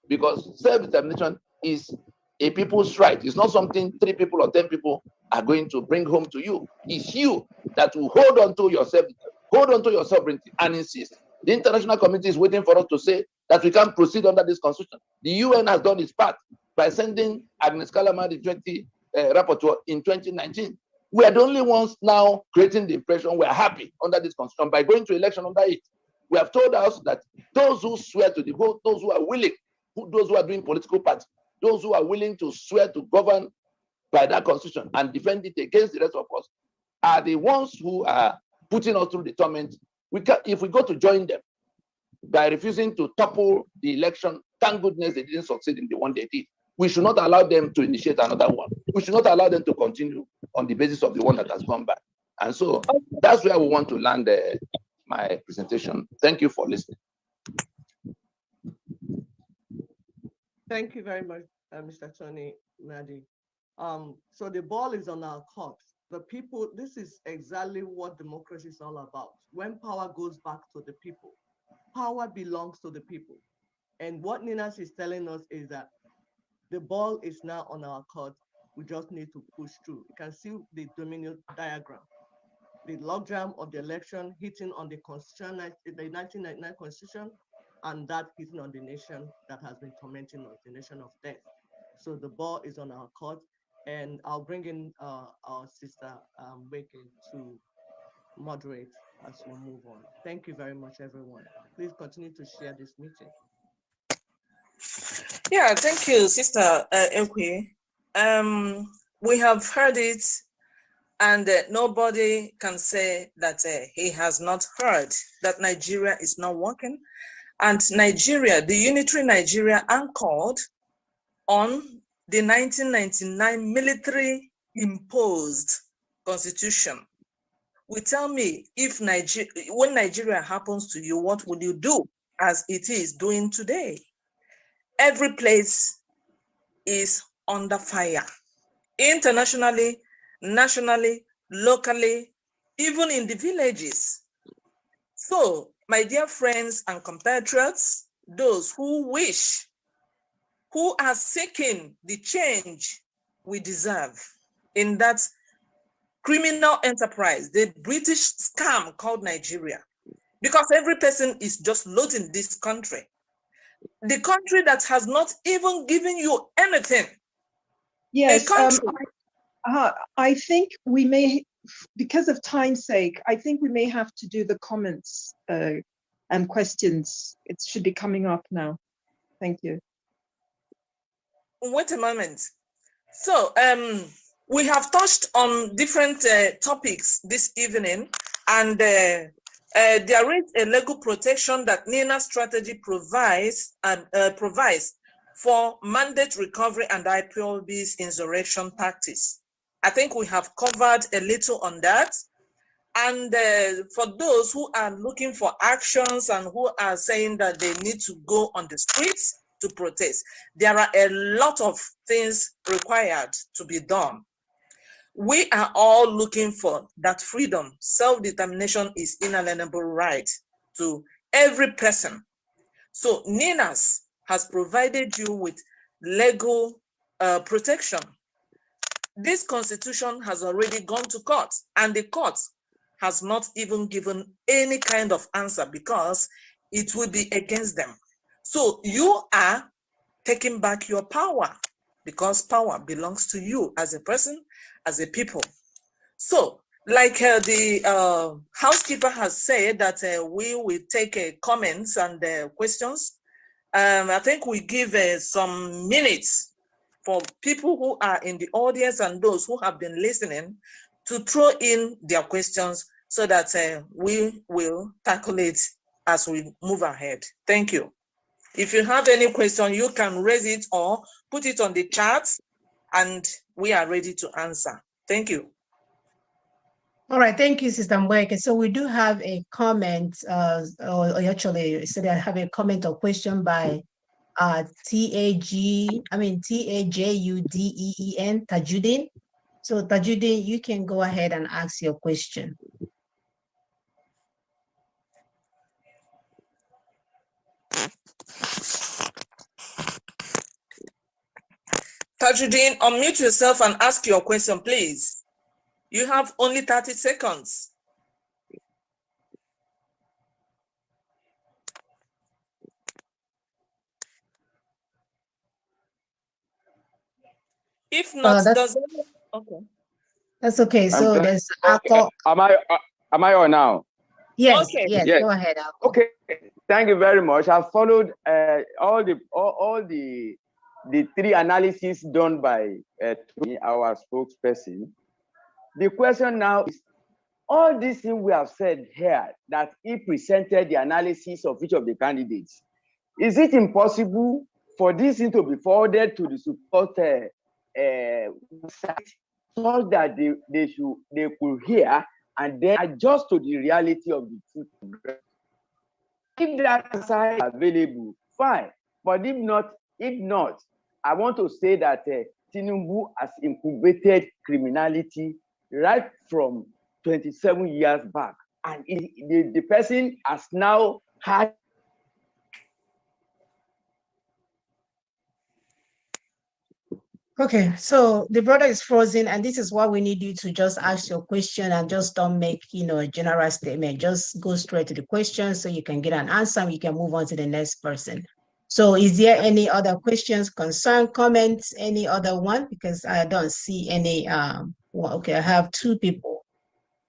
because self-determination is a people's right. It's not something 3 people or 10 people are going to bring home to you. It's you that will hold on to yourself, hold on to your sovereignty, and insist. The international community is waiting for us to say that we can proceed under this constitution. The UN has done its part by sending Agnes Calama, the 20 rapporteur, in 2019. We are the only ones now creating the impression we are happy under this constitution by going to election under it. We have told us that those who swear to the vote, those who are willing, those who are doing political parties, those who are willing to swear to govern by that constitution and defend it against the rest of us, are the ones who are putting us through the torment. If we go to join them by refusing to topple the election, thank goodness they didn't succeed in the one they did. We should not allow them to initiate another one. We should not allow them to continue on the basis of the one that has gone by. And so that's where we want to land my presentation. Thank you for listening. Thank you very much, Mr. Tony Nadi. So the ball is on our court. The people, this is exactly what democracy is all about. When power goes back to the people, power belongs to the people. And what Ninas is telling us is that the ball is now on our court. We just need to push through. You can see the domino diagram. The logjam of the election hitting on the constitution, the 1999 constitution, and that hitting on the nation that has been tormenting us, the nation of death. So the ball is on our court, and I'll bring in our sister Weke to moderate as we move on. Thank you very much, everyone. Please continue to share this meeting. Yeah, thank you, Sister Ekwe. We have heard it, and nobody can say that he has not heard that Nigeria is not working. And Nigeria, the unitary Nigeria, anchored on the 1999 military imposed constitution. Will tell me, if when Nigeria happens to you, what would you do as it is doing today? Every place is under fire, internationally, nationally, locally, even in the villages. So, my dear friends and compatriots, those who wish, who are seeking the change we deserve in that criminal enterprise, the British scam called Nigeria, because every person is just loathing this country. The country that has not even given you anything. Yes, I think we may, because of time's sake, I think we may have to do the comments and questions. It should be coming up now. Thank you. Wait a moment. So we have touched on different topics this evening, and there is a legal protection that NINA strategy provides for mandate recovery and IPOB's insurrection tactics. I think we have covered a little on that. And for those who are looking for actions and who are saying that they need to go on the streets to protest, there are a lot of things required to be done. We are all looking for that freedom. Self-determination is inalienable right to every person. So NINAS has provided you with legal protection. This constitution has already gone to court, and the court has not even given any kind of answer because it will be against them. So you are taking back your power because power belongs to you as a person, as a people. So like the housekeeper has said that we will take comments and questions. I think we give some minutes for people who are in the audience and those who have been listening to throw in their questions so that we will tackle it as we move ahead. Thank you. If you have any question, you can raise it or put it on the chat and we are ready to answer. Thank you. All right, thank you, Sister Mweke. So we do have a comment, or actually, so I have a comment or question by Tajudeen, Tajudeen. So Tajudeen, you can go ahead and ask your question. Tajudeen, unmute yourself and ask your question, please. You have only 30 seconds. If not, okay. That's okay. So there's Akko. Am I on now? Yes, okay. yes, Yes. Go ahead, Akko. Okay, thank you very much. I've followed all the three analyses done by our spokesperson. The question now is, all these things we have said here, that he presented the analysis of each of the candidates, is it impossible for this thing to be forwarded to the support site so that they could hear and then adjust to the reality of the truth? If that site is available, fine. But if not, I want to say that Tinubu has incubated criminality right from 27 years back, and the person has now had. Okay, so the brother is frozen, and this is why we need you to just ask your question and just don't make, a general statement. Just go straight to the question so you can get an answer and you can move on to the next person. So is there any other questions, concern, comments, any other one? Because I don't see any, well, okay, I have two people.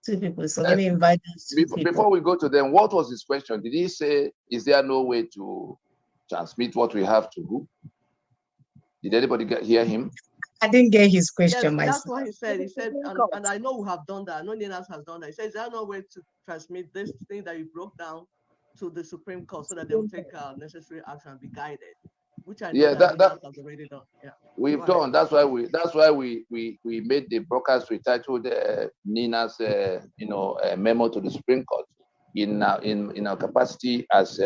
So let me invite those two people. Before we go to them, what was his question? Did he say, is there no way to transmit what we have to who? Did anybody hear him? I didn't get his question Yes, myself. that's what he said. He said, and I know we have done that. I know Ninas has done that. He says, there's no way to transmit this thing that you broke down to the Supreme Court so that they will take necessary action and be guided. Which I know that Ninas has already done. Yeah, we've done. That's why we made the broadcast. We titled Nina's memo to the Supreme Court in our capacity as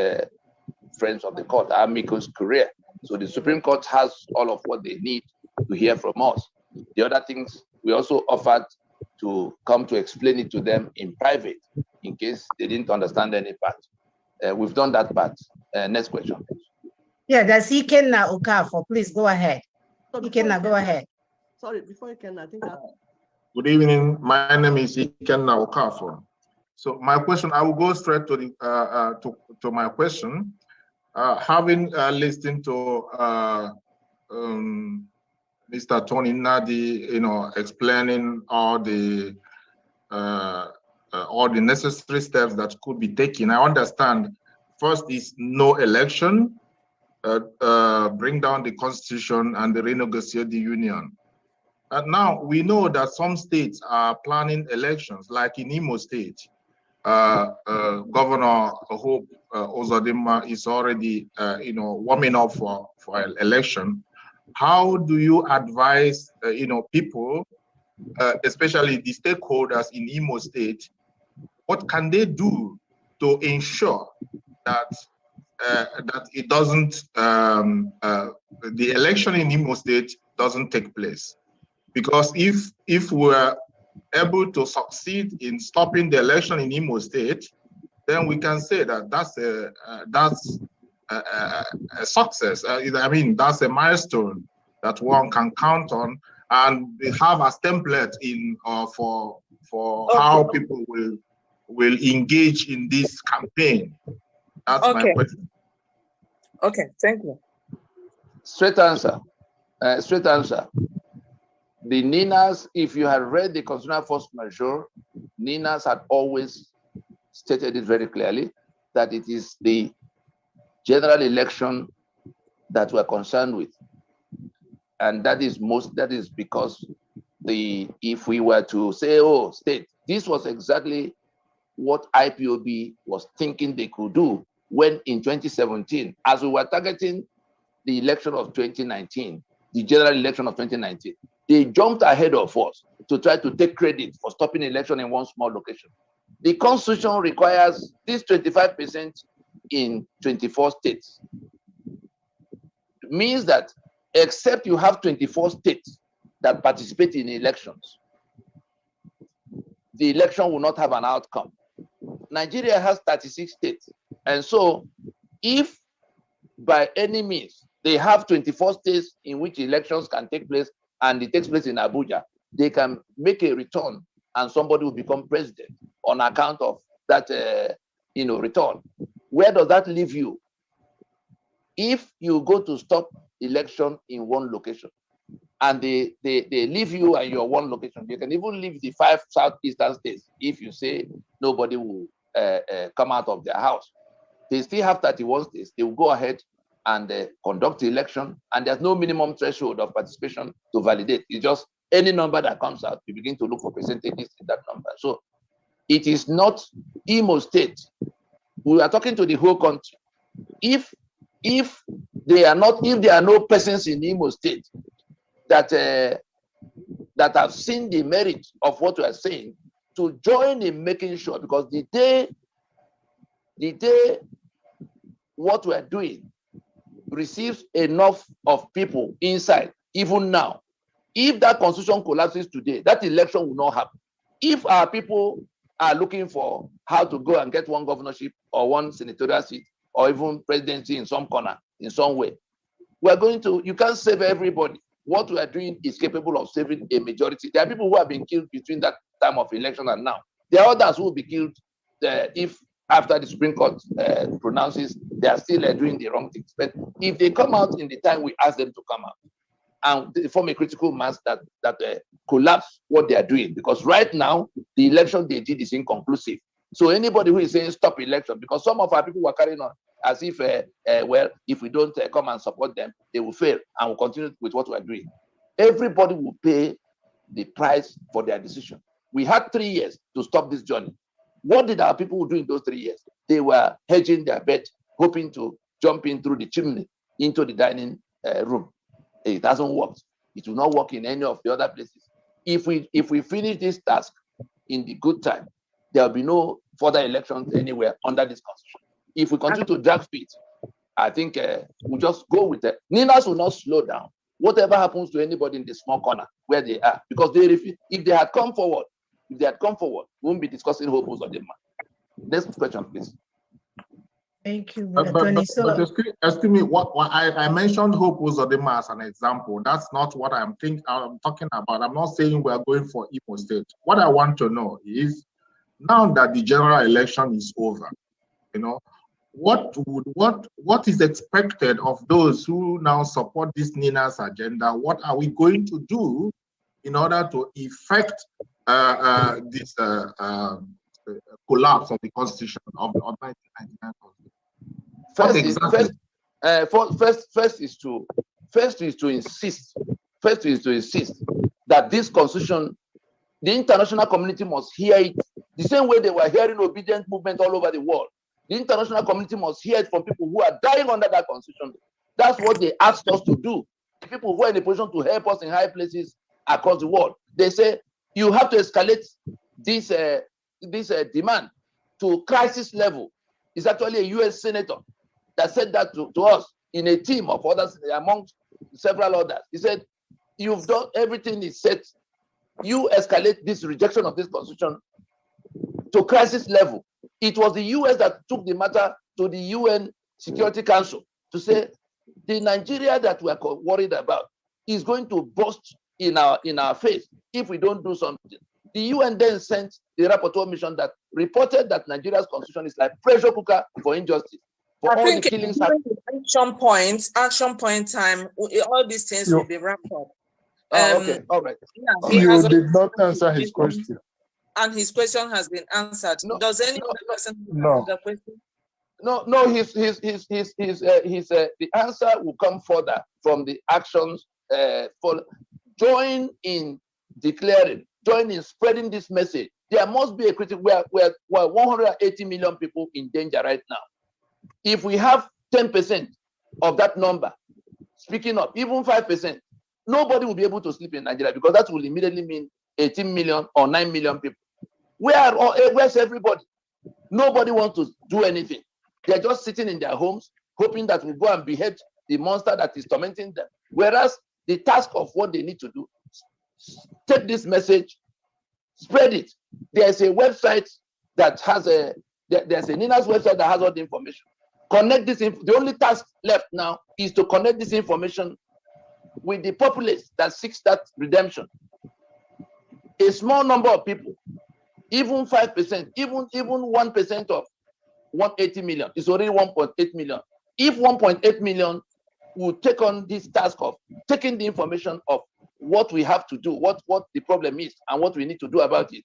friends of the court, amicus curiae. So the Supreme Court has all of what they need to hear from us. The other things we also offered to come to explain it to them in private in case they didn't understand any part. We've done that part. Next question, please. Yeah, that's Ikenna Okafor. Please go ahead. So Ikenna, go ahead. Sorry, before Ikenna, I think Good evening. My name is Ikenna Okafor. So my question, I will go straight to the to my question. Having listened to Mr. Tony Nadi, explaining all the necessary steps that could be taken, I understand. First is no election, bring down the constitution, and renegotiate the union. And now we know that some states are planning elections, like in Imo State. Governor Hope Uzodimma is already, warming up for an election. How do you advise, people, especially the stakeholders in Imo State, what can they do to ensure that that it doesn't, the election in Imo State doesn't take place? Because if we're able to succeed in stopping the election in Imo State, then we can say that that's a success. I mean, that's a milestone that one can count on and have as template in for how people will engage in this campaign. That's my question. Okay, thank you. Straight answer. The Ninas, if you had read the constitutional force majeure, Ninas had always stated it very clearly that it is the general election that we're concerned with. And that is because if we were to say, oh, state, this was exactly what IPOB was thinking they could do when in 2017, as we were targeting the election of 2019, the general election of 2019, they jumped ahead of us to try to take credit for stopping election in one small location. The constitution requires this 25% in 24 states. It means that except you have 24 states that participate in elections, the election will not have an outcome. Nigeria has 36 states. And so if by any means They have 24 states in which elections can take place, and it takes place in Abuja. They can make a return, and somebody will become president on account of that, return. Where does that leave you? If you go to stop election in one location, and they leave you and your one location, you can even leave the 5 southeastern states. If you say nobody will come out of their house, they still have 31 states. They will go ahead and conduct the election, and there's no minimum threshold of participation to validate. It's just any number that comes out, you begin to look for percentages in that number. So it is not Imo State. We are talking to the whole country. If there are no persons in Imo State that have seen the merit of what we are saying, to join in making sure, because the day what we are doing receives enough of people inside, even now, if that constitution collapses today, that election will not happen. If our people are looking for how to go and get one governorship or one senatorial seat or even presidency in some corner, in some way, you can't save everybody. What we are doing is capable of saving a majority. There are people who have been killed between that time of election and now. There are others who will be killed if after the Supreme Court pronounces they are still doing the wrong things. But if they come out in the time we ask them to come out, and they form a critical mass that collapse what they are doing, because right now the election they did is inconclusive. So anybody who is saying stop election, because some of our people were carrying on as if well, if we don't come and support them, they will fail and will continue with what we are doing. Everybody will pay the price for their decision. We had 3 years to stop this journey. What did our people do in those 3 years? They were hedging their bet, hoping to jump in through the chimney into the dining room. It hasn't worked. It will not work in any of the other places. If we finish this task in the good time, there will be no further elections anywhere under this constitution. If we continue to drag feet, I think we'll just go with it. Ninas will not slow down. Whatever happens to anybody in the small corner where they are, because they refuse. If they had come forward, we won't be discussing hopes of the man. Next question, please. Thank you, Tony. Excuse me, what I mentioned Hope Uzodinma as an example. That's not what I'm talking about. I'm not saying we are going for Imo State. What I want to know is, now that the general election is over, what is expected of those who now support this Nina's agenda? What are we going to do in order to effect this collapse of the constitution of the 1999 constitution? First is to insist that this constitution, the international community must hear it the same way they were hearing obedient movement all over the world. The international community must hear it from people who are dying under that constitution. That's what they asked us to do. The people who are in a position to help us in high places across the world, they say you have to escalate this demand to crisis level. It's actually a US senator that said that to us in a team of others, amongst several others. He said, you've done everything is set. You escalate this rejection of this constitution to crisis level. It was the US that took the matter to the UN Security Council to say the Nigeria that we are worried about is going to burst in our face if we don't do something. The UN then sent the rapporteur mission that reported that Nigeria's constitution is like pressure cooker for injustice. For all the killings. Action point time, all these things will be wrapped up. Okay, all right. Yeah, you did not answer his question. And his question has been answered. No, Does any other person no. the question? No, the answer will come further from the actions. Join in declaring, join in spreading this message. There must be a critical. We're 180 million people in danger right now. If we have 10% of that number speaking up, even 5%, nobody will be able to sleep in Nigeria, because that will immediately mean 18 million or 9 million people. Where's everybody? Nobody wants to do anything. They're just sitting in their homes, hoping that we'll go and behead the monster that is tormenting them. Whereas the task of what they need to do, take this message, spread it. There's a website that has there's a Nina's website that has all the information. connect this. The only task left now is to connect this information with the populace that seeks that redemption. A small number of people, even 5%, even 1% of 180 million is already 1.8 million. If 1.8 million will take on this task of taking the information of what we have to do, what the problem is, and what we need to do about it,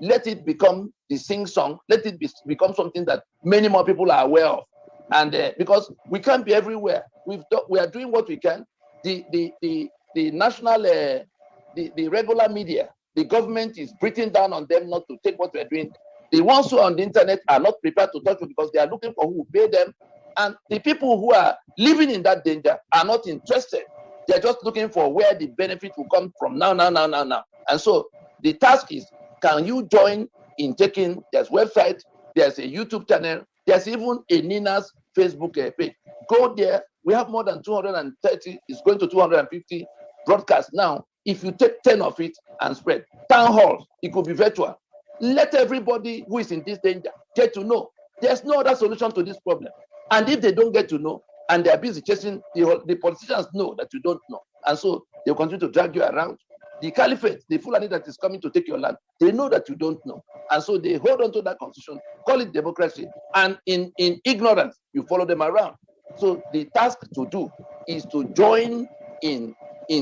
let it become the sing song. Let it become something that many more people are aware of. And because we can't be everywhere, we are doing what we can. The national, the regular media, the government is breathing down on them not to take what we're doing. The ones who are on the internet are not prepared to touch it because they are looking for who will pay them. And the people who are living in that danger are not interested. They're just looking for where the benefit will come from now. And so the task is, can you join in taking, there's website, there's a YouTube channel, there's even a Nina's Facebook page. Go there. We have more than 230, it's going to 250 broadcasts now. If you take 10 of it and spread, town halls, it could be virtual. Let everybody who is in this danger get to know. There's no other solution to this problem. And if they don't get to know, and they're busy chasing, the politicians know that you don't know. And so they'll continue to drag you around. The caliphate, the Fulani that is coming to take your land, they know that you don't know. And so they hold on to that constitution, call it democracy. And in ignorance, you follow them around. So the task to do is to join in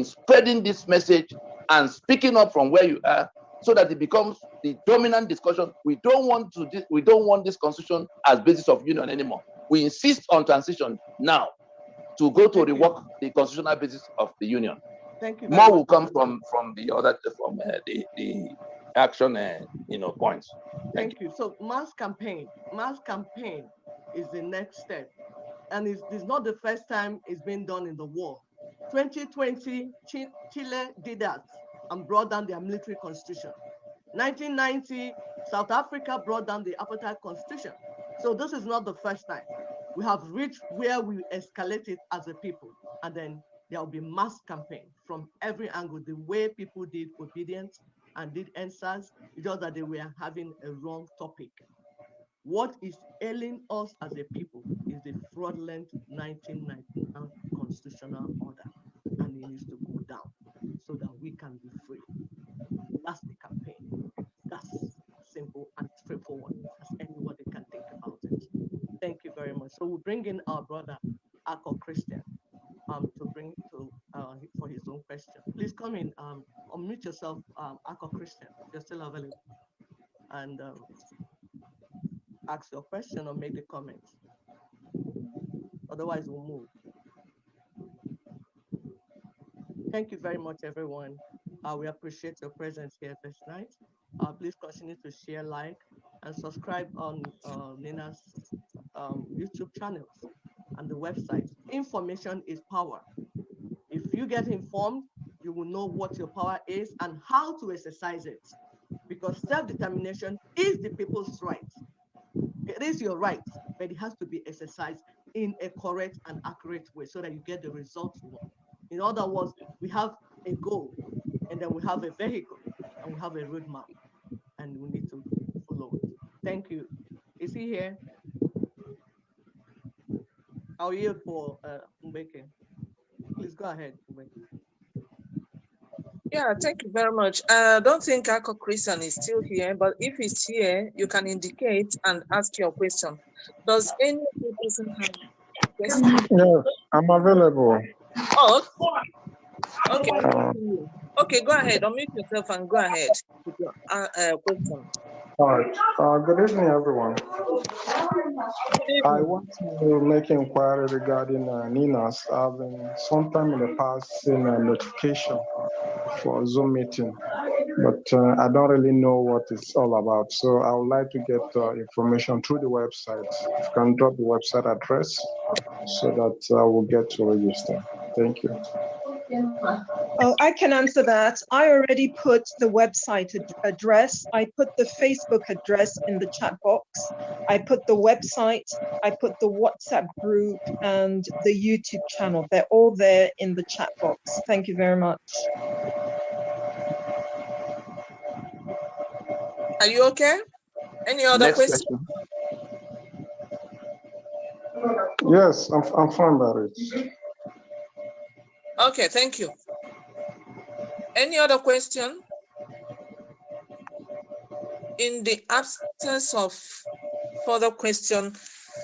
spreading this message and speaking up from where you are, so that it becomes the dominant discussion. We don't want this constitution as basis of union anymore. We insist on transition now to go to rework the constitutional basis of the union. Thank you. More will come from the other the action points. Thank you. So mass campaign is the next step, and it's not the first time it's been done in the war. 2020, Chile did that and brought down their military constitution. 1990, South Africa brought down the apartheid constitution. So this is not the first time. We have reached where we escalate it as a people, and then there will be mass campaign from every angle. The way people did obedience and did answers, it's just that they were having a wrong topic. What is ailing us as a people is the fraudulent 1999 constitutional order, and it needs to go down so that we can be free. That's the campaign. That's simple and straightforward as anybody can think about it. Thank you very much. So we'll bring in our brother, Akko Christian, for his own question. Please come in, unmute yourself, Akko Christian, if you're still available, and ask your question or make the comments. Otherwise, we'll move. Thank you very much, everyone. We appreciate your presence here this night. Please continue to share, like, and subscribe on Nina's YouTube channels and the website. Information is power. If you get informed, you will know what your power is and how to exercise it. Because self-determination is the people's right. It is your right, but it has to be exercised in a correct and accurate way so that you get the results you want. In other words, we have a goal, and then we have a vehicle, and we have a roadmap, and we need to follow it. Thank you. Is he here? I'll yield for Mbeke. Please go ahead, Mbeke. Yeah, thank you very much. I don't think Akko Christian is still here, but if he's here, you can indicate and ask your question. Does any person have a question? Yeah, I'm available. Oh, okay. Okay, go ahead. Unmute yourself and go ahead with your question. All right. Good evening, everyone. I want to make an inquiry regarding Nina's. I've been sometime in the past seen a notification for Zoom meeting, but I don't really know what it's all about. So I would like to get information through the website. If you can drop the website address so that I will get to register. Thank you. Oh, I can answer that. I already put the website address. I put the Facebook address in the chat box. I put the website. I put the WhatsApp group and the YouTube channel. They're all there in the chat box. Thank you very much. Are you okay? Any other question? Yes, I'm fine by it. Okay, thank you. Any other question? In the absence of further question,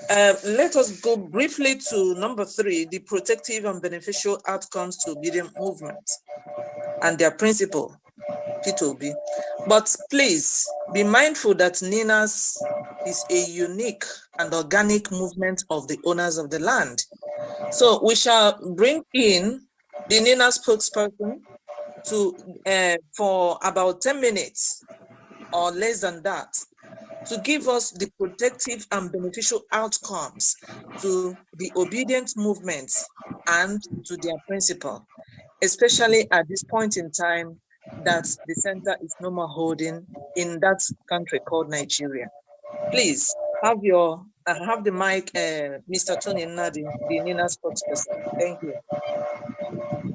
let us go briefly to number 3, the protective and beneficial outcomes to obedient movement and their principle, P2B. But please be mindful that NINAS is a unique and organic movement of the owners of the land. So we shall bring in the NINA spokesperson to for about 10 minutes or less than that, to give us the protective and beneficial outcomes to the obedient movement and to their principle, especially at this point in time that the center is no more holding in that country called Nigeria. Please have the mic, Mr. Tony Nadi, the NINA spokesperson. Thank you.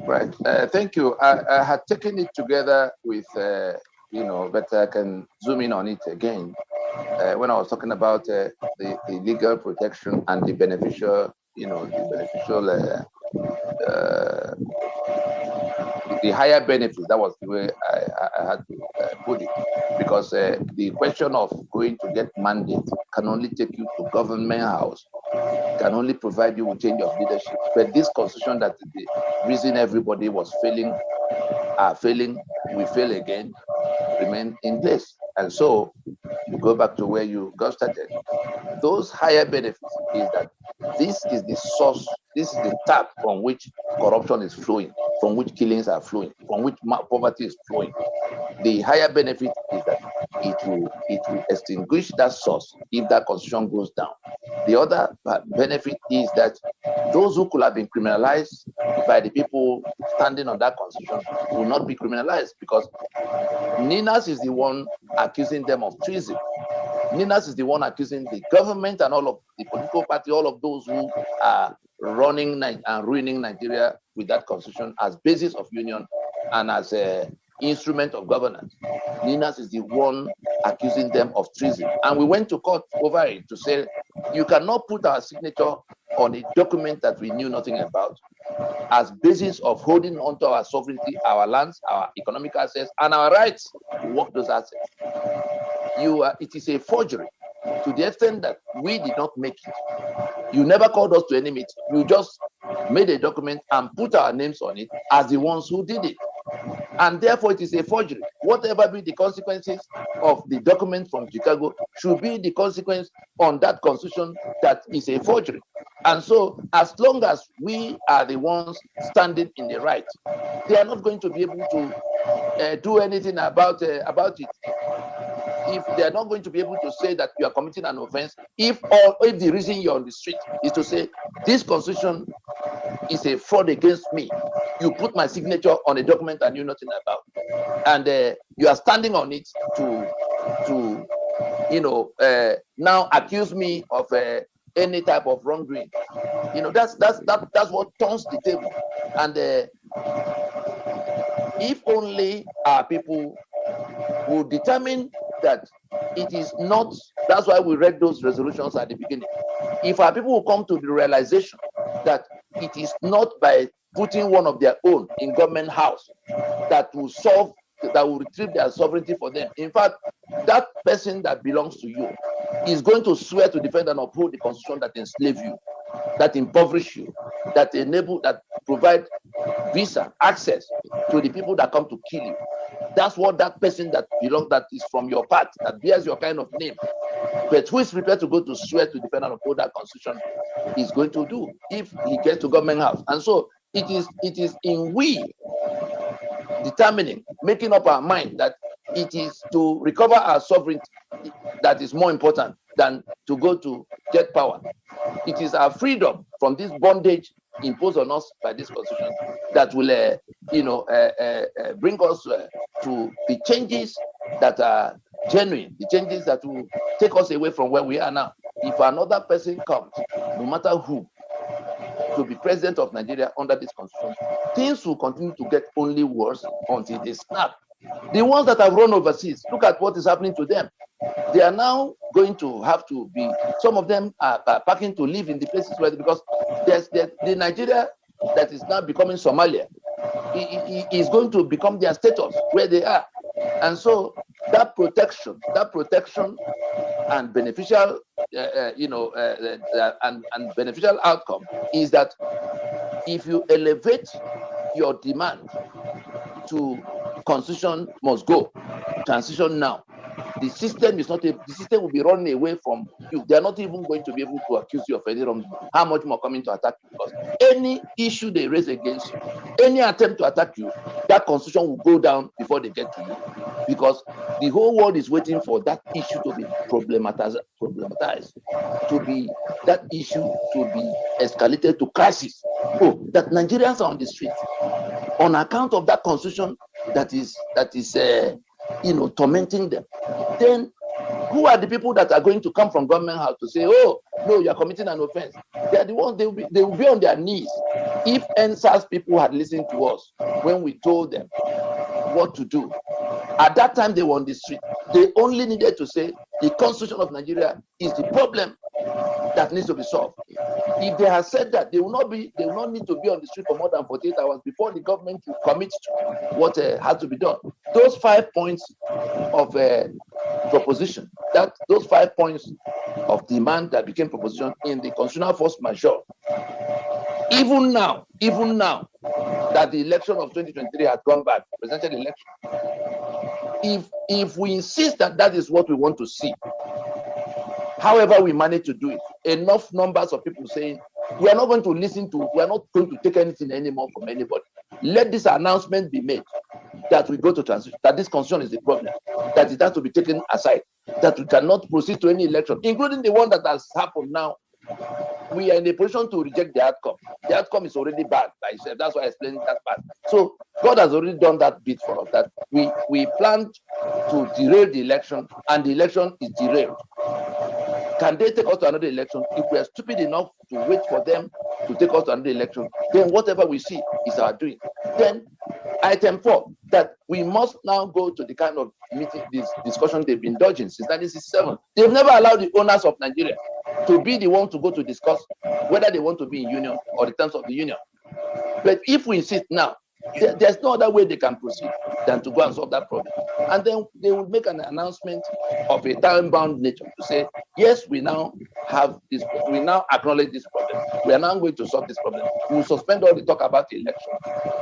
Right. Thank you. I had taken it together with, but I can zoom in on it again. When I was talking about the legal protection and the beneficial, the higher benefits. That was the way I had to put it, because the question of going to get mandate can only take you to government house, can only provide you with change of leadership. But this constitution, that the reason everybody was failing, we fail again, remain in place. And so you go back to where you got started. Those higher benefits is that this is the source, this is the tap from which corruption is flowing, from which killings are flowing, from which poverty is flowing. The higher benefit is that it will extinguish that source if that constitution goes down. The other benefit is that those who could have been criminalized by the people standing on that constitution will not be criminalized, because NINAS is the one accusing them of treason. NINAS is the one accusing the government and all of the political party, all of those who are running and ruining Nigeria with that constitution as basis of union and as an instrument of governance. NINAS is the one accusing them of treason. And we went to court over it to say, you cannot put our signature on a document that we knew nothing about as basis of holding onto our sovereignty, our lands, our economic assets, and our rights to work those assets. It is a forgery to the extent that we did not make it. You never called us to any meeting. You just made a document and put our names on it as the ones who did it. And therefore, it is a forgery. Whatever be the consequences of the document from Chicago should be the consequence on that constitution that is a forgery. And so, as long as we are the ones standing in the right, they are not going to be able to do anything about it. If they are not going to be able to say that you are committing an offense, if the reason you're on the street is to say this constitution is a fraud against me, you put my signature on a document I knew nothing about, and you are standing on it to now accuse me of any type of wrongdoing. That's what turns the table. And if only our people will determine that it is not, that's why we read those resolutions at the beginning. If our people will come to the realization that it is not by putting one of their own in government house that will retrieve their sovereignty for them. In fact, that person that belongs to you is going to swear to defend and uphold the constitution that enslave you, that impoverish you, that provide visa access to the people that come to kill you. That's what that person that is from your part, that bears your kind of name, but who is prepared to go to swear to defend and uphold that constitution, is going to do if he gets to government house. And so it is in we determining, making up our mind that it is to recover our sovereignty that is more important than to go to get power. It is our freedom from this bondage imposed on us by this constitution that will bring us to the changes that are genuine, the changes that will take us away from where we are now. If another person comes, no matter who, to be president of Nigeria under this constitution, things will continue to get only worse until they snap The ones that have run overseas, look at what is happening to them. They are now going to have to be, some of them are packing to live in the places where, because there's the Nigeria that is now becoming Somalia is going to become their status where they are. And so that protection and beneficial, and beneficial outcome is that if you elevate your demand to constitution must go, transition now, the system is not the system will be running away from you. They are not even going to be able to accuse you of any wrong. How much more coming to attack you? Because any issue they raise against you, any attempt to attack you, that constitution will go down before they get to you. Because the whole world is waiting for that issue to be problematized, to be that issue to be escalated to crisis. Oh, that Nigerians are on the street on account of that constitution that is tormenting them. Then who are the people that are going to come from government house to say, oh no, you are committing an offense? They are the ones, they will be on their knees. If NSAS people had listened to us when we told them what to do, at that time they were on the street. They only needed to say the constitution of Nigeria is the problem that needs to be solved. If they had said that, they will not need to be on the street for more than 48 hours before the government will commit to what has to be done. Those 5 points of proposition, those 5 points of demand that became proposition in the constitutional force majeure, even now that the election of 2023 has gone back, presidential election, if we insist that that is what we want to see, however we manage to do it, enough numbers of people saying, we are not going to listen to, we are not going to take anything anymore from anybody. Let this announcement be made that we go to transition, that this constitution is the problem, that it has to be taken aside, that we cannot proceed to any election, including the one that has happened now. We are in a position to reject the outcome. The outcome is already bad by itself. That's why I explained that part. So God has already done that bit for us, that we planned to derail the election, and the election is derailed. Can they take us to another election? If we are stupid enough to wait for them to take us to another election, then whatever we see is our doing. Then item 4, that we must now go to the kind of meeting, this discussion they've been dodging since 1967. They've never allowed the owners of Nigeria to be the one to go to discuss whether they want to be in union or the terms of the union. But if we insist now, there's no other way they can proceed than to go and solve that problem. And then they will make an announcement of a time-bound nature to say, yes, we now have this, we now acknowledge this problem. We are now going to solve this problem. We will suspend all the talk about the election.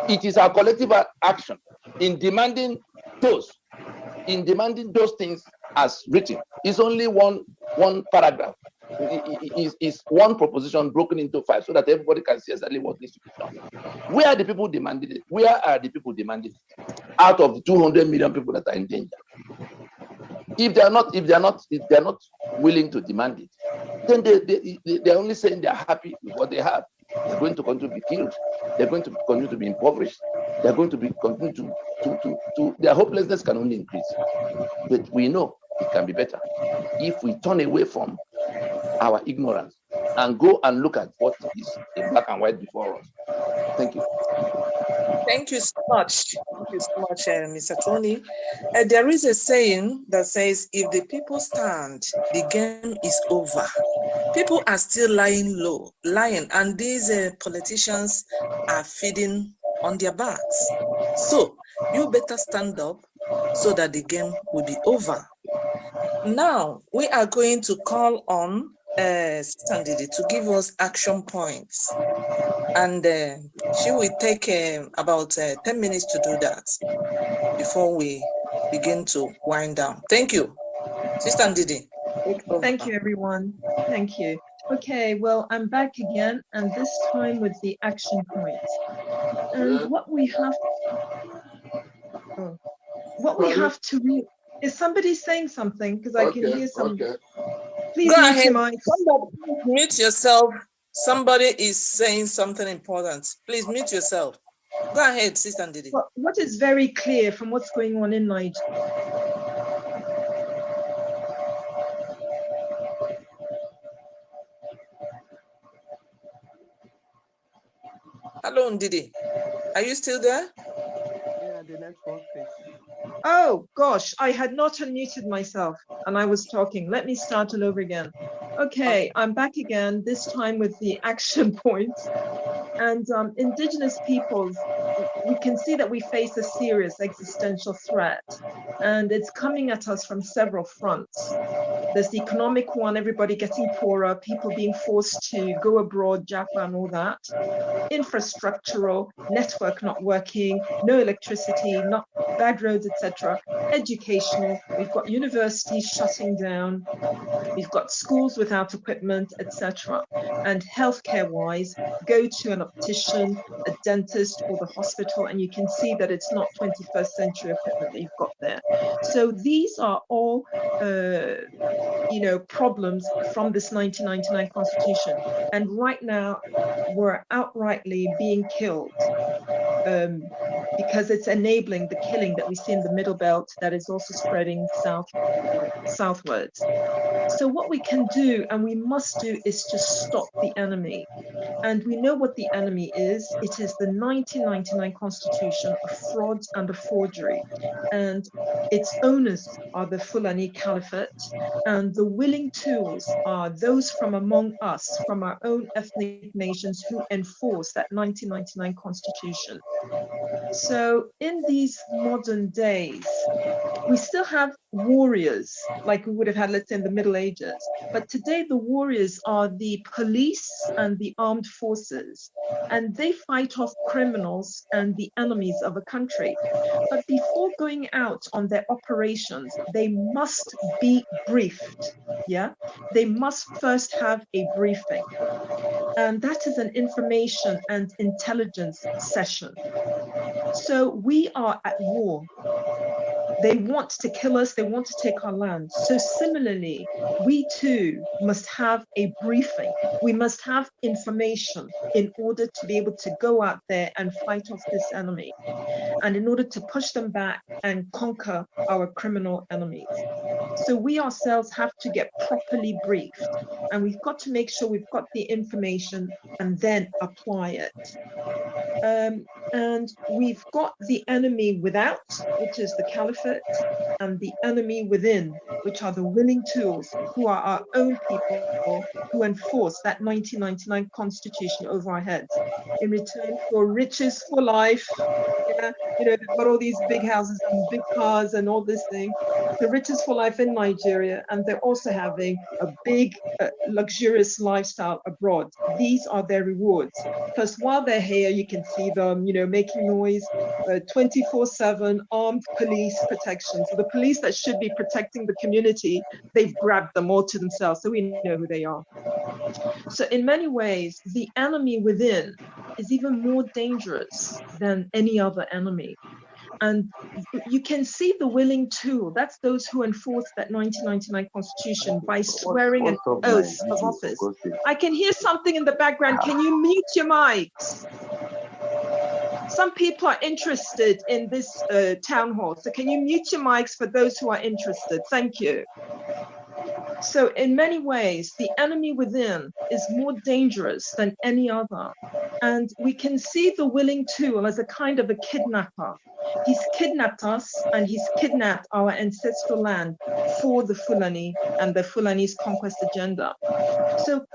It is our collective action in demanding those things as written. It's only one paragraph. Is one proposition broken into 5 so that everybody can see exactly what needs to be done. Where are the people demanding it? Where are the people demanding it? Out of the 200 million people that are in danger. If they are not willing to demand it, then they're only saying they're happy with what they have. They're going to continue to be killed. They're going to continue to be impoverished. They're going to be continue to their hopelessness can only increase. But we know it can be better if we turn away from our ignorance and go and look at what is in black and white before us. Thank you. Thank you so much. Thank you so much, Mr. Tony. There is a saying that says, if the people stand, the game is over. People are still lying, and these politicians are feeding on their backs. So you better stand up so that the game will be over. Now, we are going to call on Sandidi to give us action points. And she will take about 10 minutes to do that before we begin to wind down. Thank you. Sister Ndidi. Thank you, everyone. Thank you. Okay, well, I'm back again, and this time with the action points. And what we have to read, is somebody saying something? Because I can hear some. Okay. Please go mute ahead. your mic. Mute yourself. Somebody is saying something important. Please mute yourself. Go ahead, Sister Ndidi. Well, what is very clear from what's going on in Nigeria? Hello, Ndidi. Are you still there? Yeah, the network is. Oh gosh, I had not unmuted myself and I was talking. Let me start all over again. Okay, I'm back again, this time with the action points. And indigenous peoples, we can see that we face a serious existential threat, and it's coming at us from several fronts. There's the economic one, everybody getting poorer, people being forced to go abroad, Japa and all that. Infrastructural, network not working, no electricity, not bad roads, etc. Educational, we've got universities shutting down, we've got schools without equipment, etc. And healthcare wise, go to an optician, a dentist, or the hospital, and you can see that it's not 21st century equipment that you've got there. So these are all problems from this 1999 constitution. And right now, we're outrightly being killed because it's enabling the killing that we see in the Middle Belt that is also spreading southwards. So what we can do, and we must do, is just stop the enemy. And we know what the enemy is. It is the 1999 Constitution, a fraud and a forgery. And its owners are the Fulani Caliphate, and the willing tools are those from among us, from our own ethnic nations, who enforce that 1999 Constitution. So in these modern days, we still have warriors like we would have had, let's say, in the Middle Ages. But today, the warriors are the police and the armed forces, and they fight off criminals and the enemies of a country. But before going out on their operations, they must be briefed. Yeah, they must first have a briefing. And that is an information and intelligence session. So we are at war. They want to kill us, they want to take our land. So similarly, we too must have a briefing. We must have information in order to be able to go out there and fight off this enemy, and in order to push them back and conquer our criminal enemies. So we ourselves have to get properly briefed, and we've got to make sure we've got the information and then apply it. And we've got the enemy without, which is the caliphate, and the enemy within, which are the willing tools, who are our own people who enforce that 1999 constitution over our heads in return for riches for life. Yeah, they've got all these big houses and big cars and all this thing. The riches for life in Nigeria, and they're also having a big luxurious lifestyle abroad. These are their rewards. Because while they're here, you can see them, making noise, 24/7 armed police protection. So the police that should be protecting the community, they've grabbed them all to themselves. So we know who they are. So in many ways, the enemy within is even more dangerous than any other enemy. And you can see the willing tool. That's those who enforce that 1999 constitution by swearing an oath of office. I can hear something in the background. Can you mute your mics? Some people are interested in this town hall. So can you mute your mics for those who are interested? Thank you. So in many ways, the enemy within is more dangerous than any other. And we can see the willing tool as a kind of a kidnapper. He's kidnapped us and he's kidnapped our ancestral land for the Fulani and the Fulani's conquest agenda. So,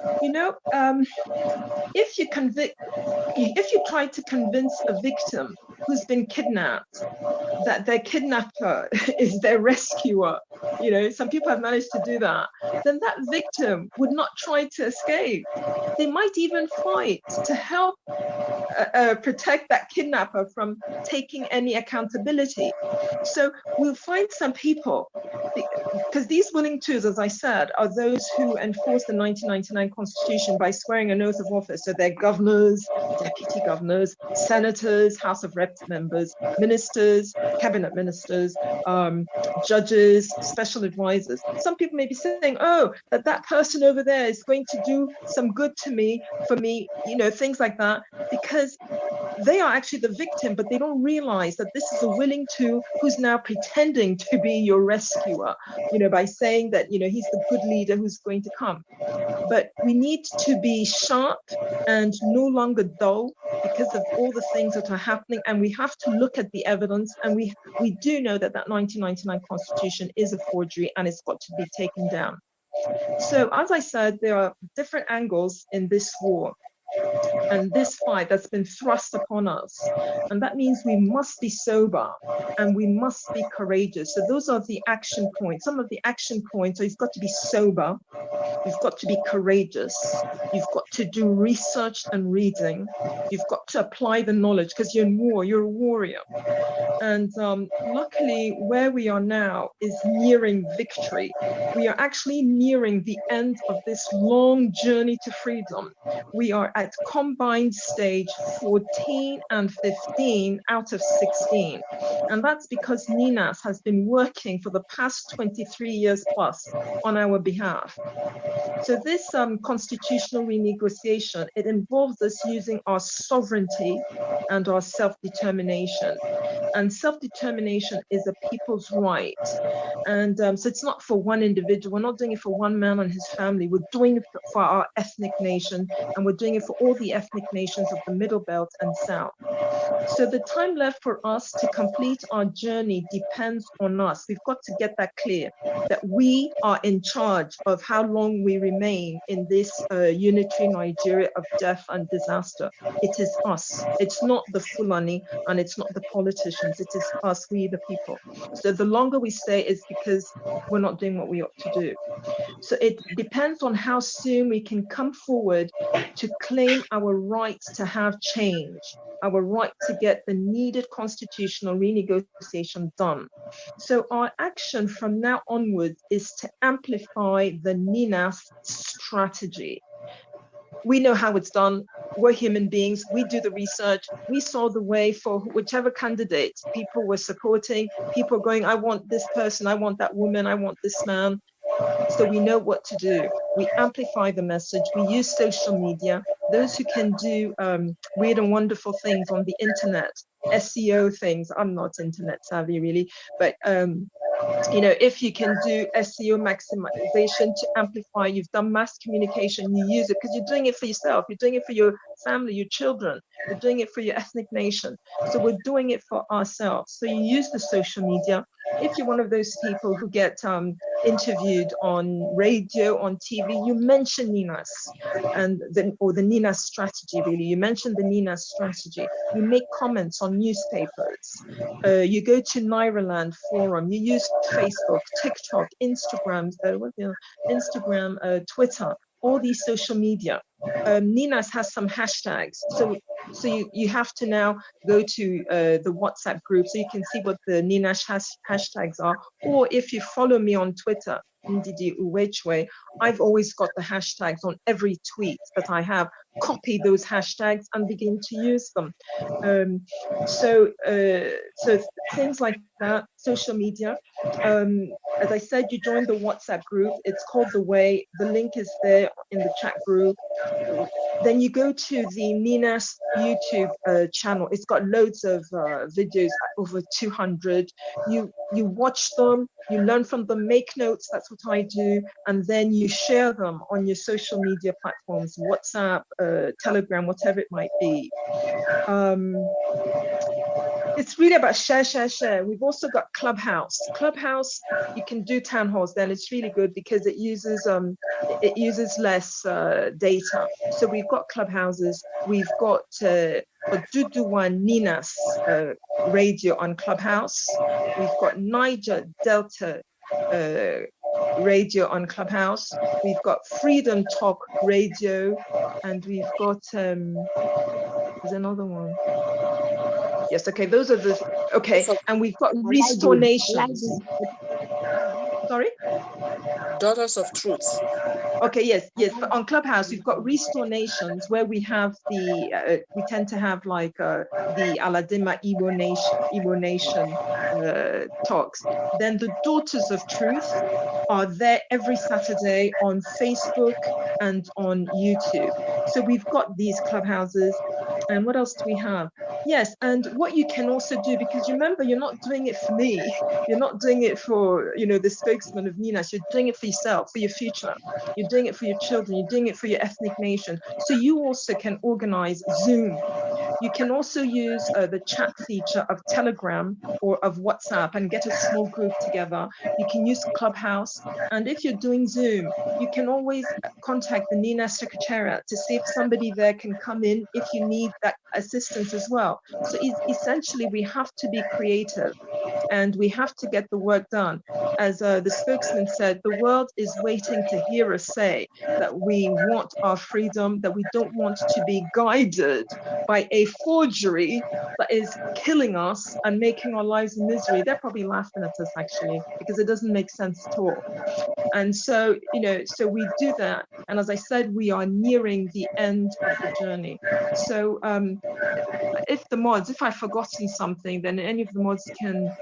if you try to convince a victim who's been kidnapped that their kidnapper is their rescuer, some people have managed to do that, then that victim would not try to escape. They might even fight to help protect that kidnapper from taking any accountability. So we'll find some people, because these willing tools, as I said, are those who enforce the 1999 Constitution by swearing an oath of office. So they're governors, deputy governors, senators, House of Reps members, ministers, cabinet ministers, judges, special advisors. Some people may be saying, oh, that person over there is going to do some good to me, for me, things like that, because they are actually the victim, but they don't realize that this is a willing tool who's now pretending to be your rescuer, by saying that, he's the good leader who's going to come. But we need to be sharp and no longer dull. because of all the things that are happening, and we have to look at the evidence, and we do know that that 1999 constitution is a forgery and it's got to be taken down. So as I said, there are different angles in this war and this fight that's been thrust upon us. And that means we must be sober and we must be courageous. So those are the action points. Some of the action points are: you've got to be sober, you've got to be courageous, you've got to do research and reading, you've got to apply the knowledge, because you're in war, you're a warrior. And luckily, where we are now is nearing victory. We are actually nearing the end of this long journey to freedom. We are at combined stage 14 and 15 out of 16. And that's because NINAS has been working for the past 23 years plus on our behalf. So this constitutional renegotiation, it involves us using our sovereignty and our self-determination. And self-determination is a people's right. And so it's not for one individual. We're not doing it for one man and his family. We're doing it for our ethnic nation, and we're doing it for all the ethnic nations of the Middle Belt and South. So the time left for us to complete our journey depends on us. We've got to get that clear, that we are in charge of how long we remain in this unitary Nigeria of death and disaster. It is us. It's not the Fulani and it's not the politicians. It is us, we the people. So the longer we stay is because we're not doing what we ought to do. So it depends on how soon we can come forward to claim our right to have change, our right to get the needed constitutional renegotiation done. So our action from now onwards is to amplify the NINAS strategy. We know how it's done. We're human beings. We do the research. We saw the way for whichever candidate people were supporting. People going, I want this person, I want that woman, I want this man. So we know what to do. We amplify the message. We use social media. Those who can do weird and wonderful things on the internet, SEO things. I'm not internet savvy really, but you know, if you can do SEO maximization to amplify, you've done mass communication, you use it because you're doing it for yourself, you're doing it for your family, your children, you're doing it for your ethnic nation. So we're doing it for ourselves. So you use the social media. If you're one of those people who get interviewed on radio, on TV, you mention NINAS and or the NINAS strategy, really. You mention the NINAS strategy. You make comments on newspapers. You go to Nairaland forum. You use Facebook, TikTok, Instagram, Twitter, all these social media. NINAS has some hashtags. So you have to now go to the WhatsApp group so you can see what the NINAS hashtags are. Or if you follow me on Twitter, Ndidi Uwechwe, I've always got the hashtags on every tweet that I have. Copy those hashtags and begin to use them. So things like that, social media. As I said, you join the WhatsApp group. It's called The Way. The link is there in the chat group. Then you go to the NINAS YouTube channel. It's got loads of videos, over 200. You watch them, you learn from them, make notes, that's what I do, and then you share them on your social media platforms, WhatsApp, Telegram, whatever it might be. It's really about share. We've also got Clubhouse. Clubhouse, you can do town halls then. It's really good because it uses less data. So we've got Clubhouses. We've got Oduduwa NINAS radio on Clubhouse. We've got Niger Delta radio on Clubhouse. We've got Freedom Talk radio, and we've got there's another one. Yes, okay, those are the, okay, and we've got Restore Nations. Sorry? Daughters of Truth. Okay, yes, on Clubhouse, we've got Restore Nations, where we have the, we tend to have like the Aladima Igbo Nation talks. Then the Daughters of Truth are there every Saturday on Facebook and on YouTube. So we've got these Clubhouses. And what else do we have? Yes, and what you can also do, because remember, you're not doing it for me. You're not doing it for, the spokesman of NINAS. You're doing it for yourself, for your future. You're doing it for your children. You're doing it for your ethnic nation. So you also can organize Zoom. You can also use the chat feature of Telegram or of WhatsApp and get a small group together. You can use Clubhouse. And if you're doing Zoom, you can always contact the NINA Secretariat to see if somebody there can come in if you need that assistance as well. So essentially, we have to be creative and we have to get the work done. As the spokesman said, the world is waiting to hear us say that we want our freedom, that we don't want to be guided by a forgery that is killing us and making our lives a misery. They're probably laughing at us actually, because it doesn't make sense at all. And so, so we do that. And as I said, we are nearing the end of the journey. So if I've forgotten something, then any of the mods can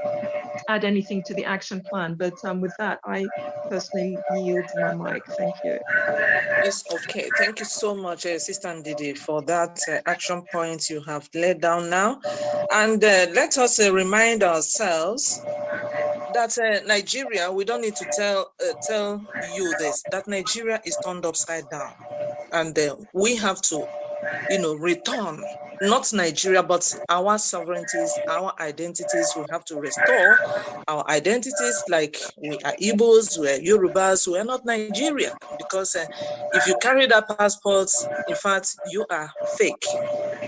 add anything to the action plan. But with that, I personally yield my mic. Thank you. It's okay. Thank you so much, Sister Ndidi, for that action point you have laid down now. And let us remind ourselves that Nigeria, we don't need to tell you this, that Nigeria is turned upside down. And we have to, return, not Nigeria, but our sovereignties, our identities. We have to restore our identities, like we are Igbos, we are Yorubas, we are not Nigeria. Because if you carry that passport, in fact, you are fake.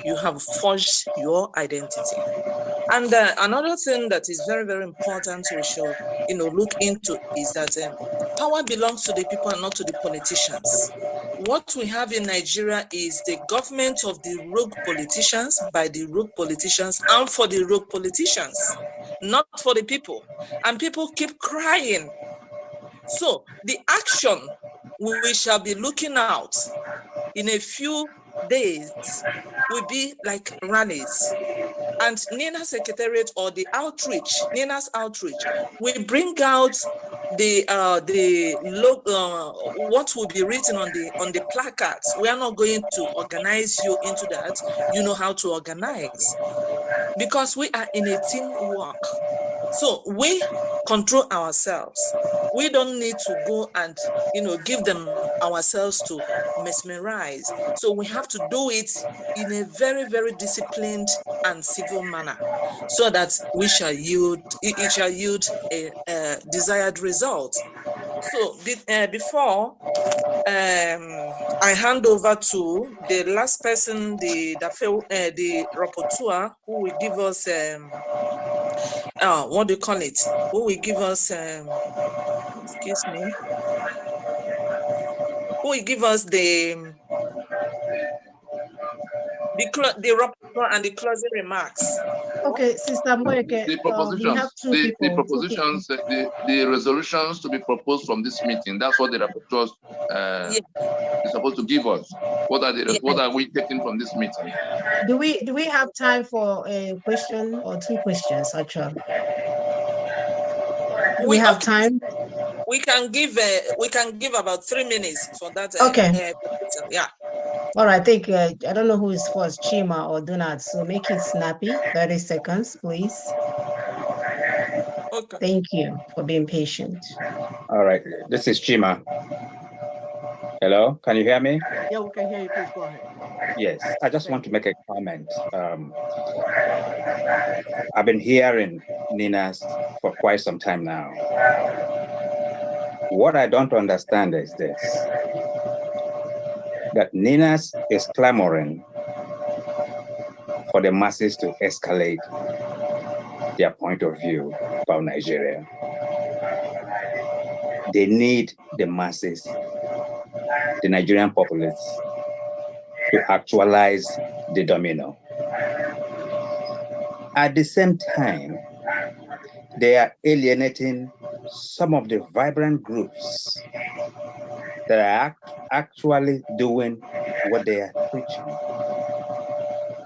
You have forged your identity. And another thing that is very, very important we should, look into is that power belongs to the people and not to the politicians. What we have in Nigeria is the government of the rogue politicians, by the rogue politicians, and for the rogue politicians, not for the people. And people keep crying. So the action we shall be looking out in a few days will be like rallies. And NINA Secretariat, or the outreach, NINA's outreach, we bring out what will be written on the placards. We are not going to organize you into that. You know how to organize, because we are in a teamwork. So we control ourselves. We don't need to go and give them ourselves to mesmerize. So we have to do it in a very, very disciplined and civil manner, so that it shall yield a desired result. So before I hand over to the last person, the rapporteur, who will give us what do you call it? Who will give us excuse me? Who will give us the rapporteur and the closing remarks? Okay, Sister Moeke, The propositions, we have the propositions, the resolutions to be proposed from this meeting. That's what the rapporteurs is supposed to give us. What are we taking from this meeting? Do we have time for a question or two questions, actually? We have time. We can give about 3 minutes for that. Okay. Yeah. All right, I think I don't know who is first, Chima or Donald. So make it snappy. 30 seconds, please. Okay. Thank you for being patient. All right, this is Chima. Hello, can you hear me? Yeah, we can hear you. Please go ahead. Yes, I just want to make a comment. I've been hearing Nina's for quite some time now. What I don't understand is this, that Nina's is clamoring for the masses to escalate their point of view about Nigeria. They need the masses, the Nigerian populace, to actualize the domino. At the same time, they are alienating some of the vibrant groups that are actually doing what they are preaching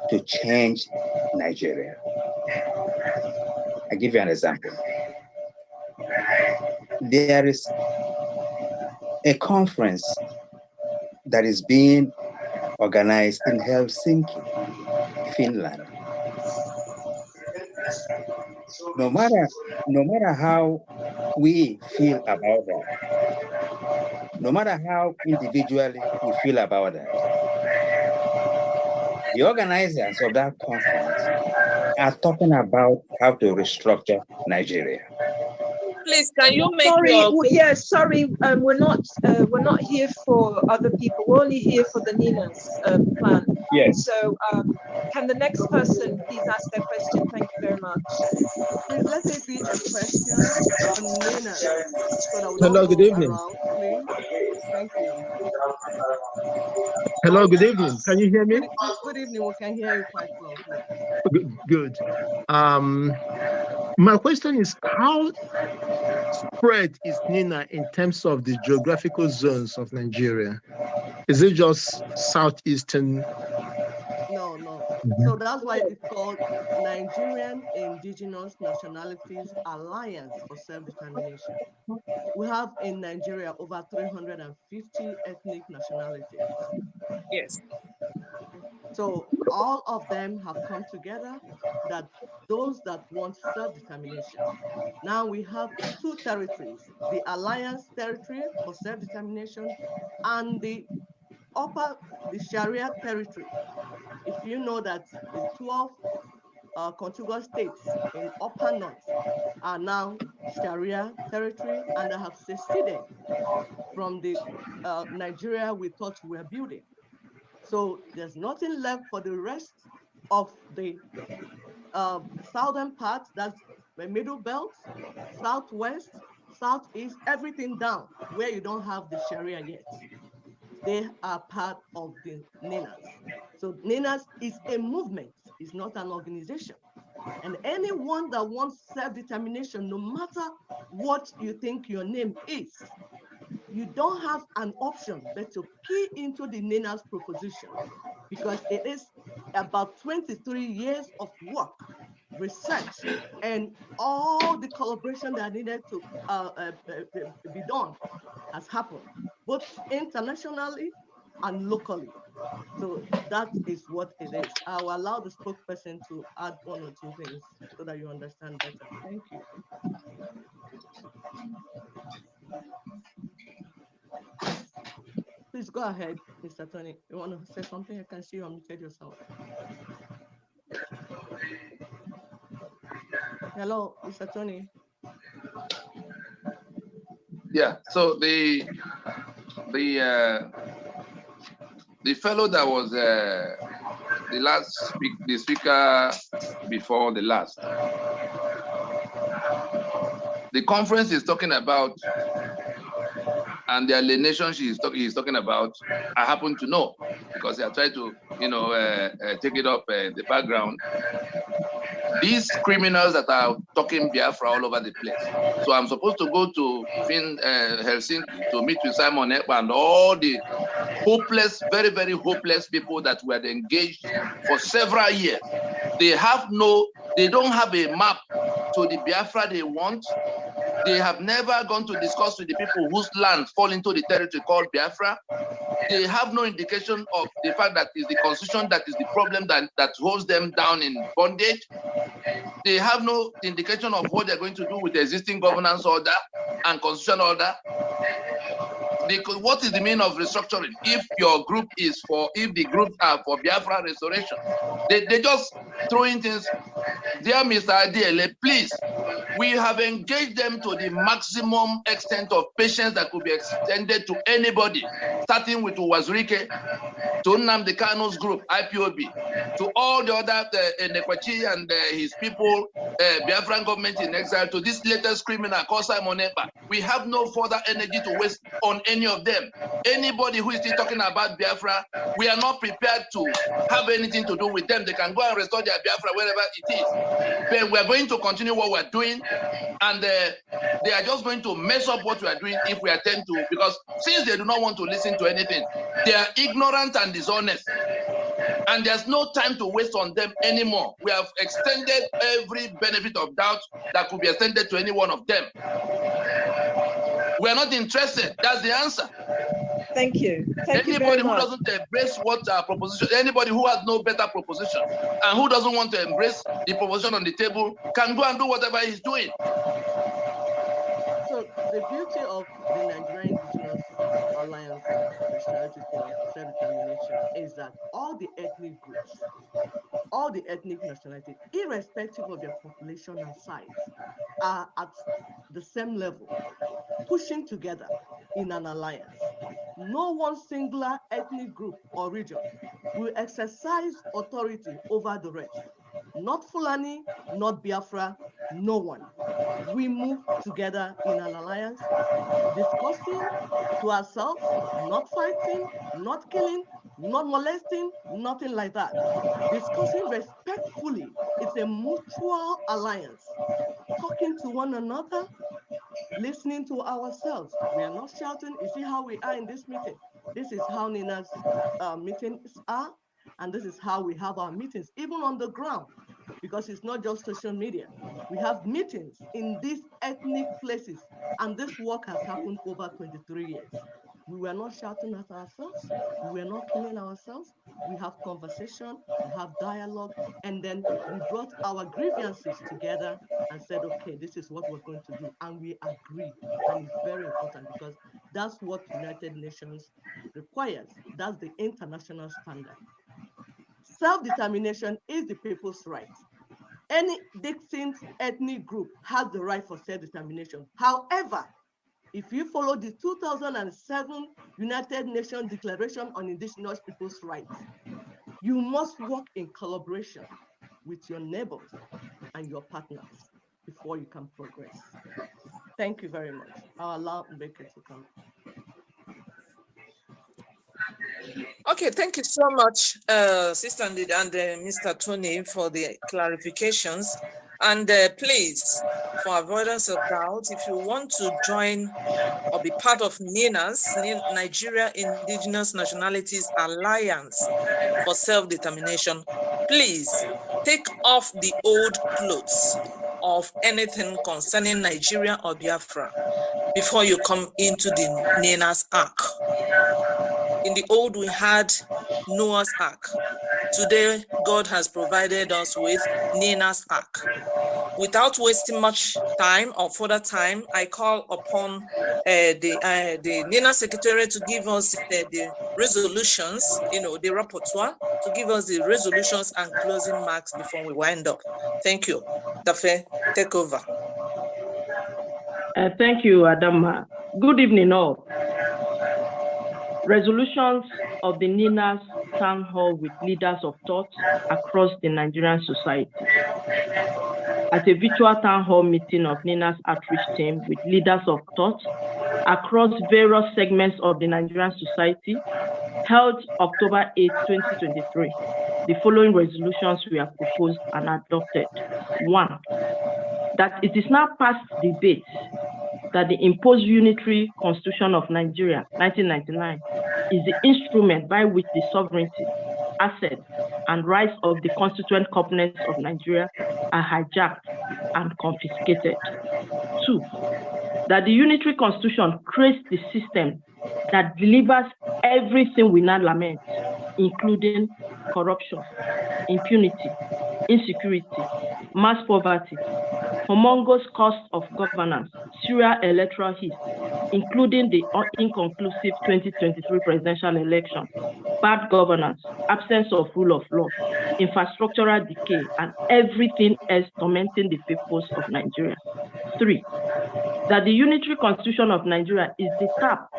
to change Nigeria. I'll give you an example. There is a conference that is being organized in Helsinki, Finland, No matter how we feel about that, no matter how individually we feel about that, the organizers of that conference are talking about how to restructure Nigeria. Please, can you make sorry, your... yeah, sorry, we're not here for other people. We're only here for the Nina's plan. Yes. So can the next person please ask their question? Thank you very much. Please let it be a question on Nina, so that we Hello, don't good go evening. around, please. Thank you. Hello, good evening. Can you hear me? Good evening. We can hear you quite well, please. Good. My question is, how spread is Nina in terms of the geographical zones of Nigeria? Is it just southeastern? No. So that's why it's called Nigerian Indigenous Nationalities Alliance for Self-Determination. We have in Nigeria over 350 ethnic nationalities. Yes. So all of them have come together, that those that want self-determination. Now we have two territories, the Alliance Territory for Self-Determination and the Sharia Territory. If you know that the 12 contiguous states in Upper North are now Sharia territory and have seceded from the Nigeria we thought we were building. So there's nothing left for the rest of the southern part, that's the middle belt, southwest, southeast, everything down where you don't have the Sharia yet. They are part of the NINAS. So NINAS is a movement, it's not an organization. And anyone that wants self-determination, no matter what you think your name is, you don't have an option but to key into the NINAS proposition, because it is about 23 years of work, research, and all the collaboration that needed to be done has happened, both internationally and locally. So that is what it is. I will allow the spokesperson to add one or two things so that you understand better. Thank you. Please go ahead, Mr. Tony. You want to say something? I can see you unmuted yourself. Hello, Mr. Tony. Yeah, so the fellow that was the speaker before the last, the conference is talking about, and the alienation he's talking about, I happen to know because I tried to, take it up in the background. These criminals that are talking Biafra all over the place. So I'm supposed to go to Helsinki to meet with Simon Ekpa and all the hopeless, very, very hopeless people that were engaged for several years. They don't have a map to the Biafra they want. They have never gone to discuss with the people whose land fall into the territory called Biafra. They have no indication of the fact that it's the constitution that is the problem that holds them down in bondage. They have no indication of what they're going to do with the existing governance order and constitutional order. What is the meaning of restructuring if the groups are for Biafra restoration? They just throw in things. Dear Mr. Adiele, please, we have engaged them to the maximum extent of patience that could be extended to anybody, starting with Uwazurike, to Nnamdi Kanu's group, IPOB, to all the other Nekwachi and his people, Biafran government in exile, to this latest criminal called Simon Ekpa. We have no further energy to waste on any of them. Anybody who is still talking about Biafra, we are not prepared to have anything to do with them. They can go and restore their Biafra wherever it is. But we're going to continue what we're doing, and they are just going to mess up what we are doing if we attempt to, because since they do not want to listen to anything, they are ignorant and dishonest. And there's no time to waste on them anymore. We have extended every benefit of doubt that could be extended to any one of them. We are not interested. That's the answer. Thank you. Thank you very Anybody who much. doesn't embrace what our proposition, anybody who has no better proposition and who doesn't want to embrace the proposition on the table can go and do whatever he's doing. So the beauty of the Nigerian Indigenous Alliance for the Strategy for Self-Determination is that all the ethnic groups, all the ethnic nationalities, irrespective of their population and size, are at the same level, pushing together in an alliance. No one singular ethnic group or region will exercise authority over the rest. Not Fulani, not Biafra, no one. We move together in an alliance, discussing to ourselves, not fighting, not killing, not molesting, nothing like that. Discussing respectfully. It's a mutual alliance. Talking to one another, listening to ourselves. We are not shouting. You see how we are in this meeting? This is how Nina's meetings are, and this is how we have our meetings, even on the ground, because it's not just social media. We have meetings in these ethnic places, and this work has happened over 23 years. We were not shouting at ourselves. We were not killing ourselves. We have conversation, we have dialogue, and then we brought our grievances together and said, okay, this is what we're going to do. And we agreed. And it's very important because that's what United Nations requires. That's the international standard. Self-determination is the people's right. Any distinct ethnic group has the right for self-determination. However, if you follow the 2007 United Nations Declaration on Indigenous Peoples' Rights, you must work in collaboration with your neighbors and your partners before you can progress. Thank you very much. I'll allow Mbeke to come. Okay, thank you so much, Sister Ndidi and Mr. Tony, for the clarifications. And please, for avoidance of doubt, if you want to join or be part of NINA's, Nigeria Indigenous Nationalities Alliance for Self-Determination, please take off the old clothes of anything concerning Nigeria or Biafra before you come into the NINA's Ark. In the old, we had Noah's Ark. Today, God has provided us with NINA's Ark. Without wasting much time or further time, I call upon the NINA Secretary to give us the resolutions, the rapporteur, to give us the resolutions and closing marks before we wind up. Thank you. Dafe, take over. Thank you, Adama. Good evening, all. Resolutions of the NINA's Town Hall with leaders of thought across the Nigerian society. At a virtual town hall meeting of NINA's outreach team with leaders of thought across various segments of the Nigerian society, held October 8, 2023, the following resolutions were proposed and adopted. 1, that it is now past debate that the imposed unitary constitution of Nigeria, 1999, is the instrument by which the sovereignty, assets, and rights of the constituent components of Nigeria are hijacked and confiscated. 2, that the unitary constitution creates the system that delivers everything we now lament, including corruption, impunity, insecurity, mass poverty, humongous cost of governance, serial electoral heat, including the inconclusive 2023 presidential election, bad governance, absence of rule of law, infrastructural decay, and everything else tormenting the peoples of Nigeria. 3, that the unitary constitution of Nigeria is the tap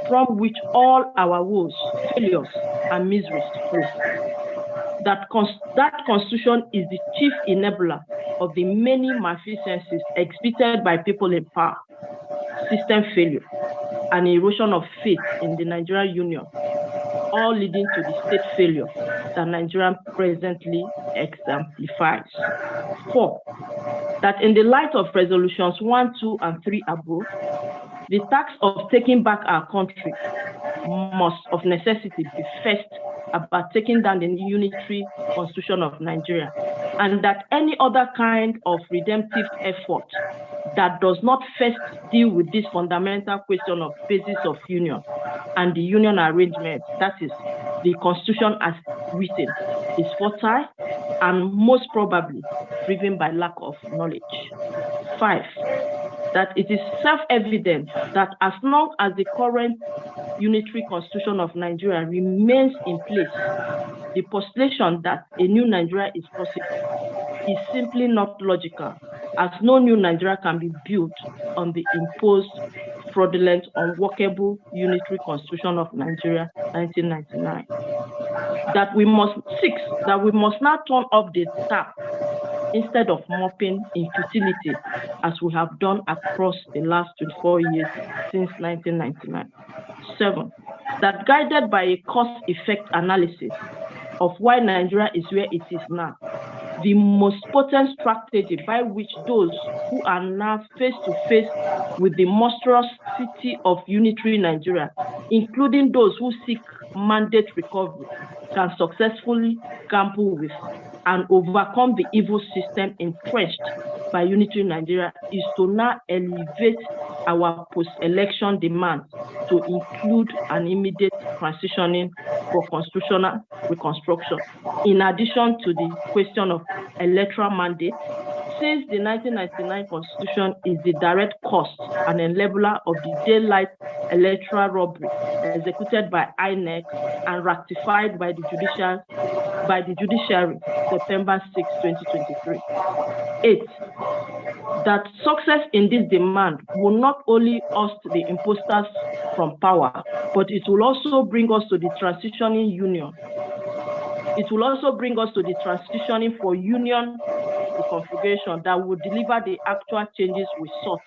from which all our woes, failures, and miseries flow. That constitution is the chief enabler of the many malfeasances exhibited by people in power, system failure, and erosion of faith in the Nigerian Union, all leading to the state failure that Nigeria presently exemplifies. 4, that in the light of resolutions 1, 2, and 3 above, the task of taking back our country must of necessity be first about taking down the unitary constitution of Nigeria, and that any other kind of redemptive effort that does not first deal with this fundamental question of basis of union and the union arrangement, that is, the constitution as written, is fertile and most probably driven by lack of knowledge. 5, that it is self-evident that as long as the current unitary constitution of Nigeria remains in place, the postulation that a new Nigeria is possible is simply not logical, as no new Nigeria can be built on the imposed, fraudulent, unworkable unitary constitution of Nigeria, 1999. That we must now turn up the tap instead of mopping in futility, as we have done across the last 24 years since 1999. 7, that guided by a cost-effect analysis of why Nigeria is where it is now, the most potent strategy by which those who are now face to face with the monstrosity of unitary Nigeria, including those who seek mandate recovery, can successfully gamble with and overcome the evil system entrenched by unitary Nigeria is to now elevate our post-election demands to include an immediate transitioning for constitutional reconstruction, in addition to the question of electoral mandate, since the 1999 Constitution is the direct cause and enabler of the daylight electoral robbery executed by INEC and ratified by the judiciary September 6, 2023. 8, that success in this demand will not only oust the imposters from power, but it will also bring us to the transitioning union. It will also bring us to the transitioning for union reconfiguration that will deliver the actual changes we sought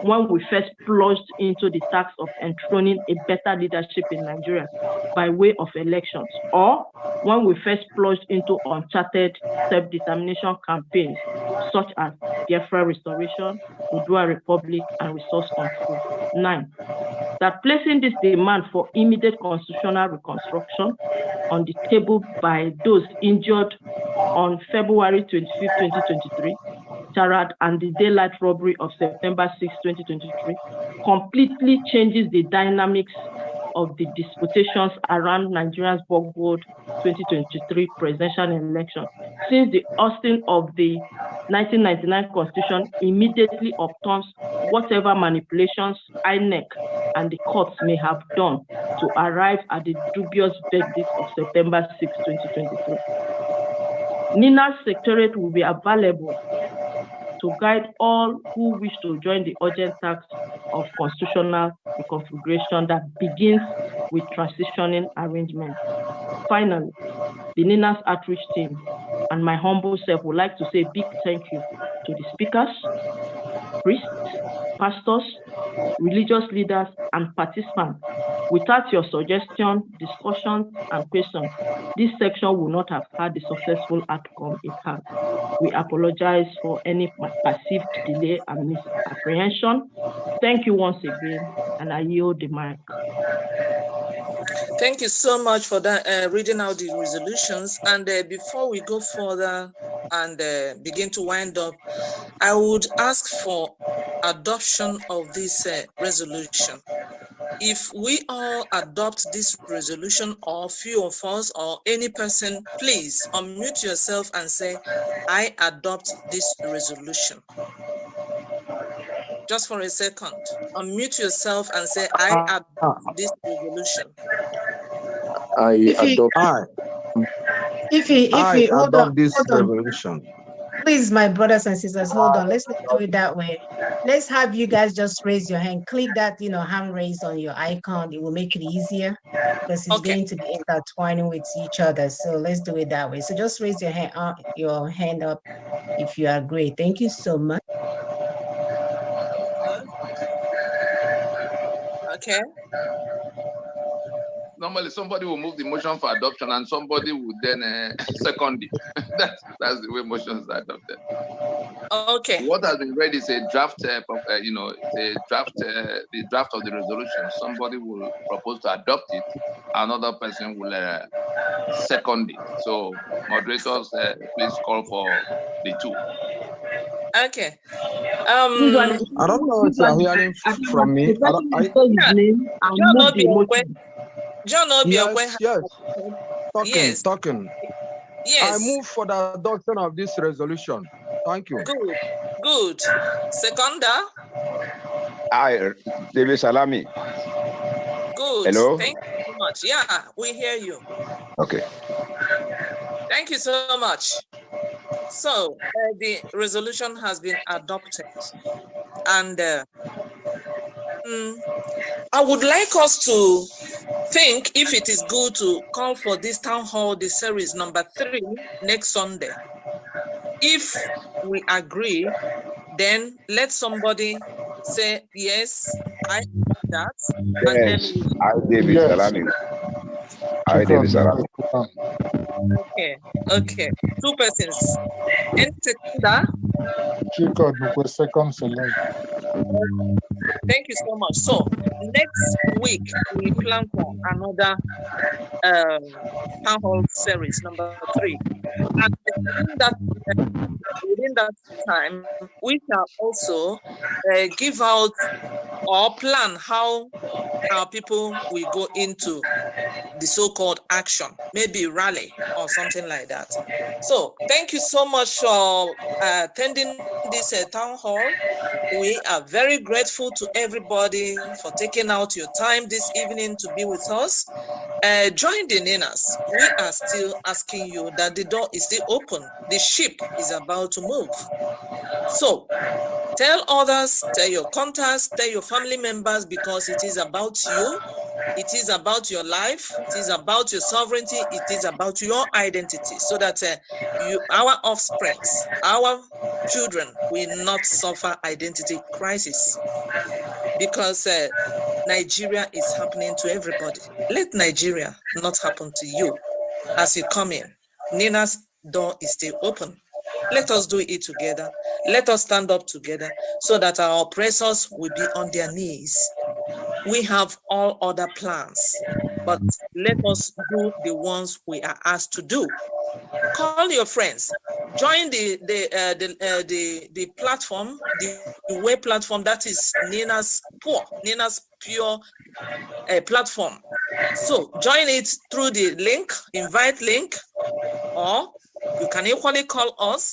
when we first plunged into the task of enthroning a better leadership in Nigeria by way of elections, or when we first plunged into uncharted self-determination campaigns such as Biafra restoration, Udua Republic, and resource control. 9, that placing this demand for immediate constitutional reconstruction on the table by those injured on February 25, 2023, charade and the daylight robbery of September 6, 2023, completely changes the dynamics of the disputations around Nigeria's backward 2023 presidential election, since the ousting of the 1999 Constitution immediately upturns whatever manipulations INEC and the courts may have done to arrive at the dubious verdict of September 6, 2023. NINA's secretariat will be available to guide all who wish to join the urgent task of constitutional reconfiguration that begins with transitioning arrangements. Finally, the NINA's outreach team and my humble self would like to say a big thank you to the speakers, priests, pastors, religious leaders, and participants. Without your suggestions, discussions, and questions, this section would not have had the successful outcome it had. We apologize for any perceived delay and misapprehension. Thank you once again, and I yield the mic. Thank you so much for that, reading out the resolutions. And before we go further and begin to wind up, I would ask for adoption of this resolution. If we all adopt this resolution, or few of us, or any person, please unmute yourself and say, I adopt this resolution. Just for a second, unmute yourself and say, I adopt this resolution. I adopt this resolution. Please, my brothers and sisters, hold on. Let's not do it that way. Let's have you guys just raise your hand. Click that, hand raised on your icon. It will make it easier because it's going to be intertwining with each other. So let's do it that way. So just raise your hand up if you agree. Thank you so much. Okay. Normally, somebody will move the motion for adoption, and somebody would then second it. that's the way motions are adopted. Okay. What has been read is a draft. The draft of the resolution. Somebody will propose to adopt it. Another person will second it. So, moderators, please call for the two. Okay. I don't know if you're hearing from me. Yes. Talking. Yes. I move for the adoption of this resolution. Thank you. Good. Seconder? David Salami. Good. Hello? Thank you so much. Yeah, we hear you. Okay. Thank you so much. So the resolution has been adopted. And I would like us to think if it is good to call for this town hall, the series number 3 next Sunday. If we agree, then let somebody say, yes, I agree that. And then Yes, I David Salami. I David Salami. Okay. 2 persons. Any seconder? Second select. Thank you so much. So next week we plan for another town hall series number 3, and within that time we shall also give out or plan how our people will go into the so-called action, maybe rally or something like that. So thank you so much for attending this town hall. We are very grateful to everybody for taking out your time this evening to be with us. Join the Ninas. We are still asking you that the door is still open. The ship is about to move. So tell others, tell your contacts, tell your family members, because it is about you. It is about your life. It is about your sovereignty. It is about your identity, so that our offsprings, our children will not suffer identity crisis, because Nigeria is happening to everybody. Let Nigeria not happen to you as you come in. Nina's door is still open. Let us do it together. Let us stand up together so that our oppressors will be on their knees. We have all other plans, but let us do the ones we are asked to do. Call your friends. Join the platform, the web platform, that is Nina's Pure platform. So join it through the link, invite link, or you can equally call us,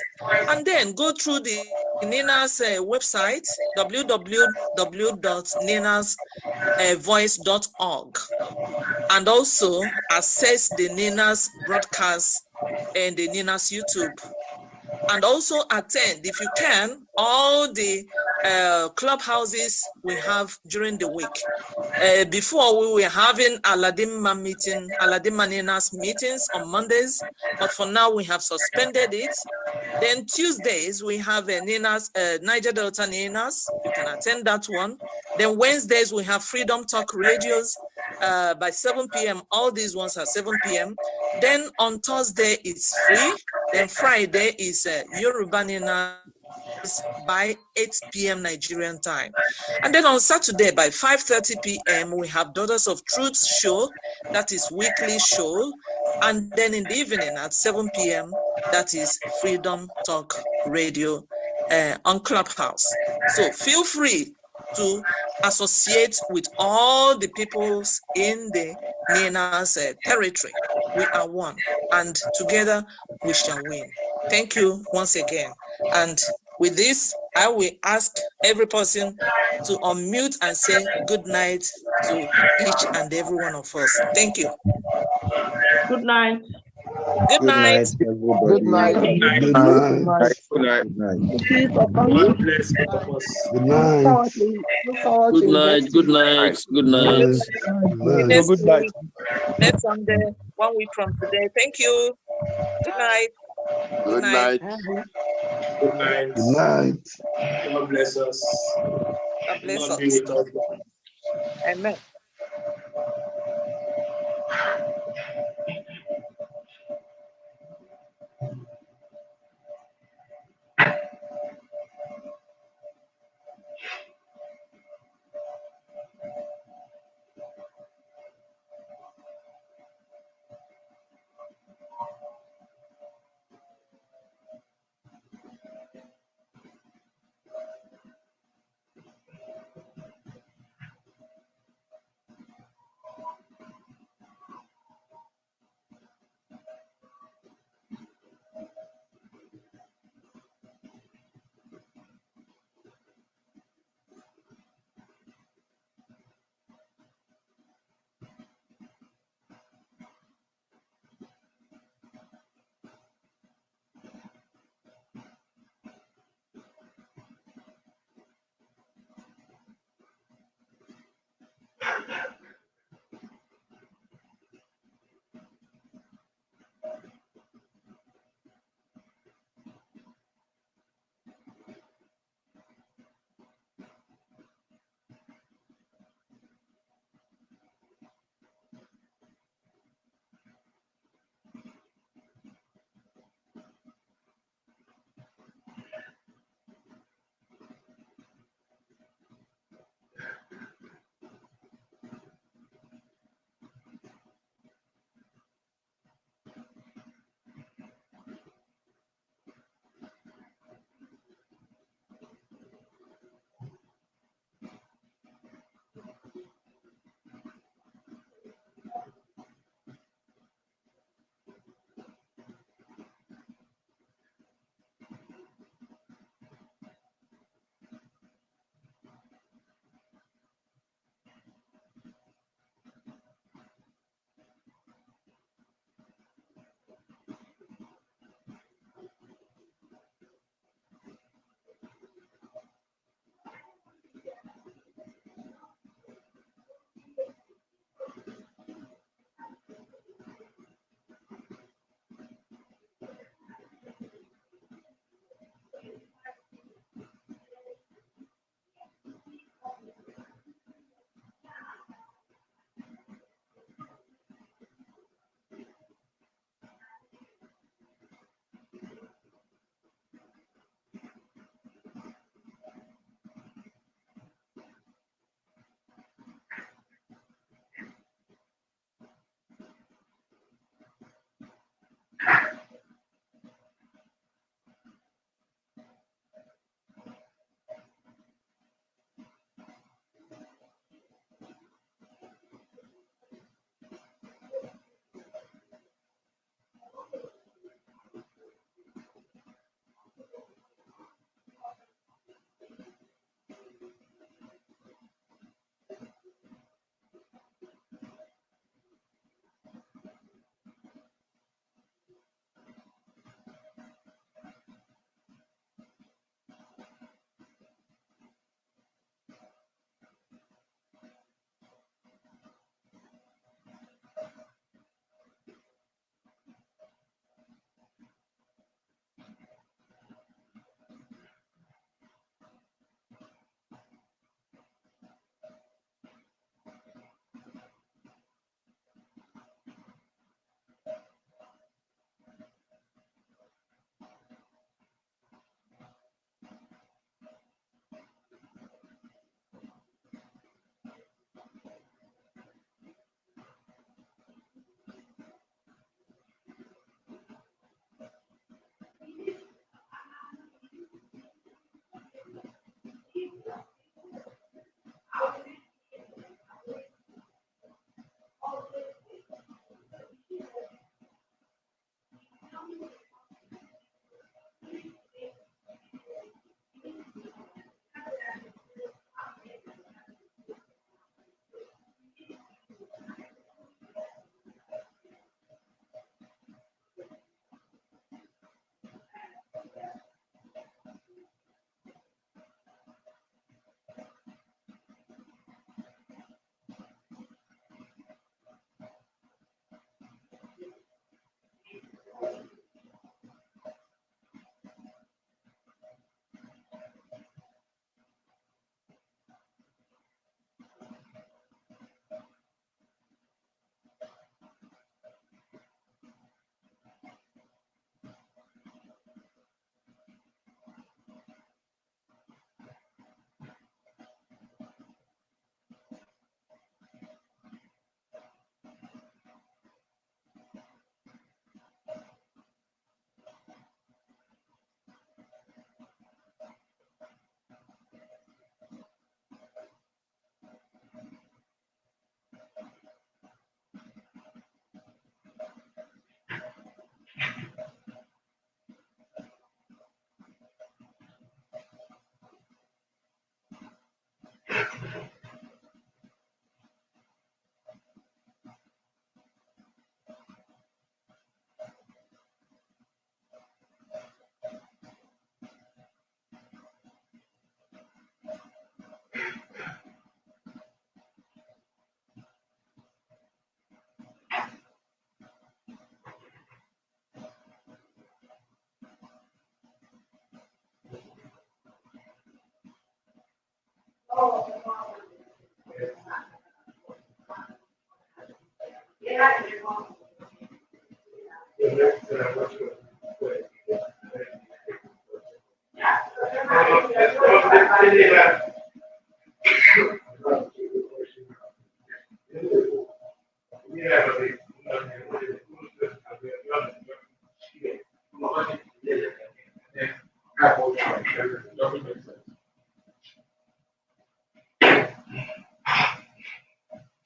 and then go through the Nina's website, www.ninasvoice.org, and also access the Nina's broadcast and the Nina's YouTube, and also attend, if you can, all the clubhouses we have during the week. Before we were having Aladima Nina's meetings on Mondays, but for now we have suspended it. Then Tuesdays we have Nina's Niger Delta Nina's. You can attend that one. Then Wednesdays we have Freedom Talk radios by 7 p.m. All these ones are 7 p.m. Then on Thursday it's free. Then Friday is Yoruba Nina by 8 p.m. Nigerian time. And then on Saturday by 5:30 p.m. we have Daughters of Truth show, that is weekly show. And then in the evening at 7 p.m. that is Freedom Talk Radio on Clubhouse. So feel free to associate with all the peoples in the Nina's territory. We are one, and together we shall win. Thank you once again. And with this, I will ask every person to unmute and say good night to each and every one of us. Thank you. Good night. Good night. Good night. Good night. Good night. Good night. God bless all of us. Good night. Good night. Good night. Good night. Good night. Next Sunday, 1 week from today. Thank you. Good night. Good night. Good night. Good night. God bless us. God bless God us. be with us. Amen.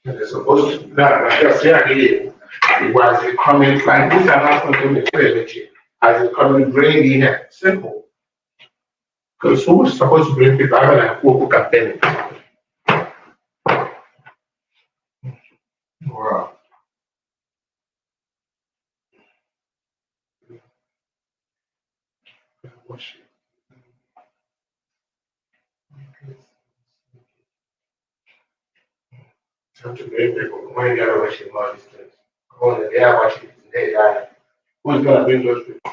They're supposed to that it was coming like this announcement to the clearly as it's coming really here. Simple. Because who's supposed to bring people out and who campaign? Wow. Time to bring people when they are watching all these things. Come on, they are watching today. Who's gonna bring those people?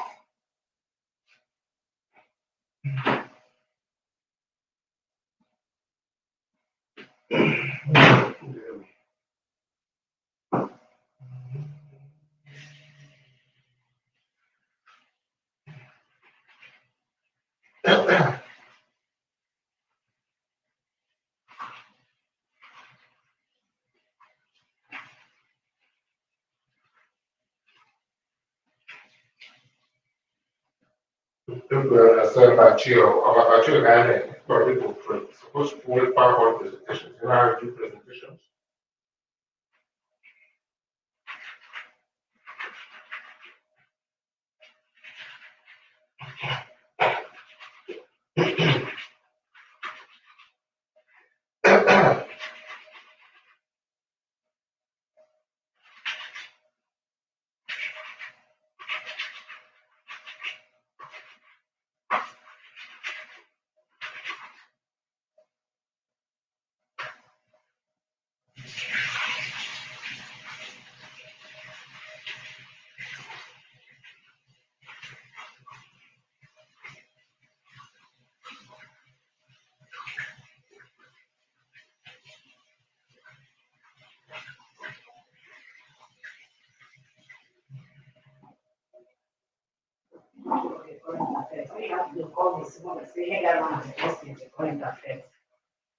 People understand about you or about your guy, but people supposed to hold PowerPoint presentations. You know how to do presentations?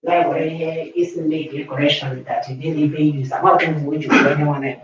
Library is make decoration that you didn't even use. I'm not going to wait for anyone else.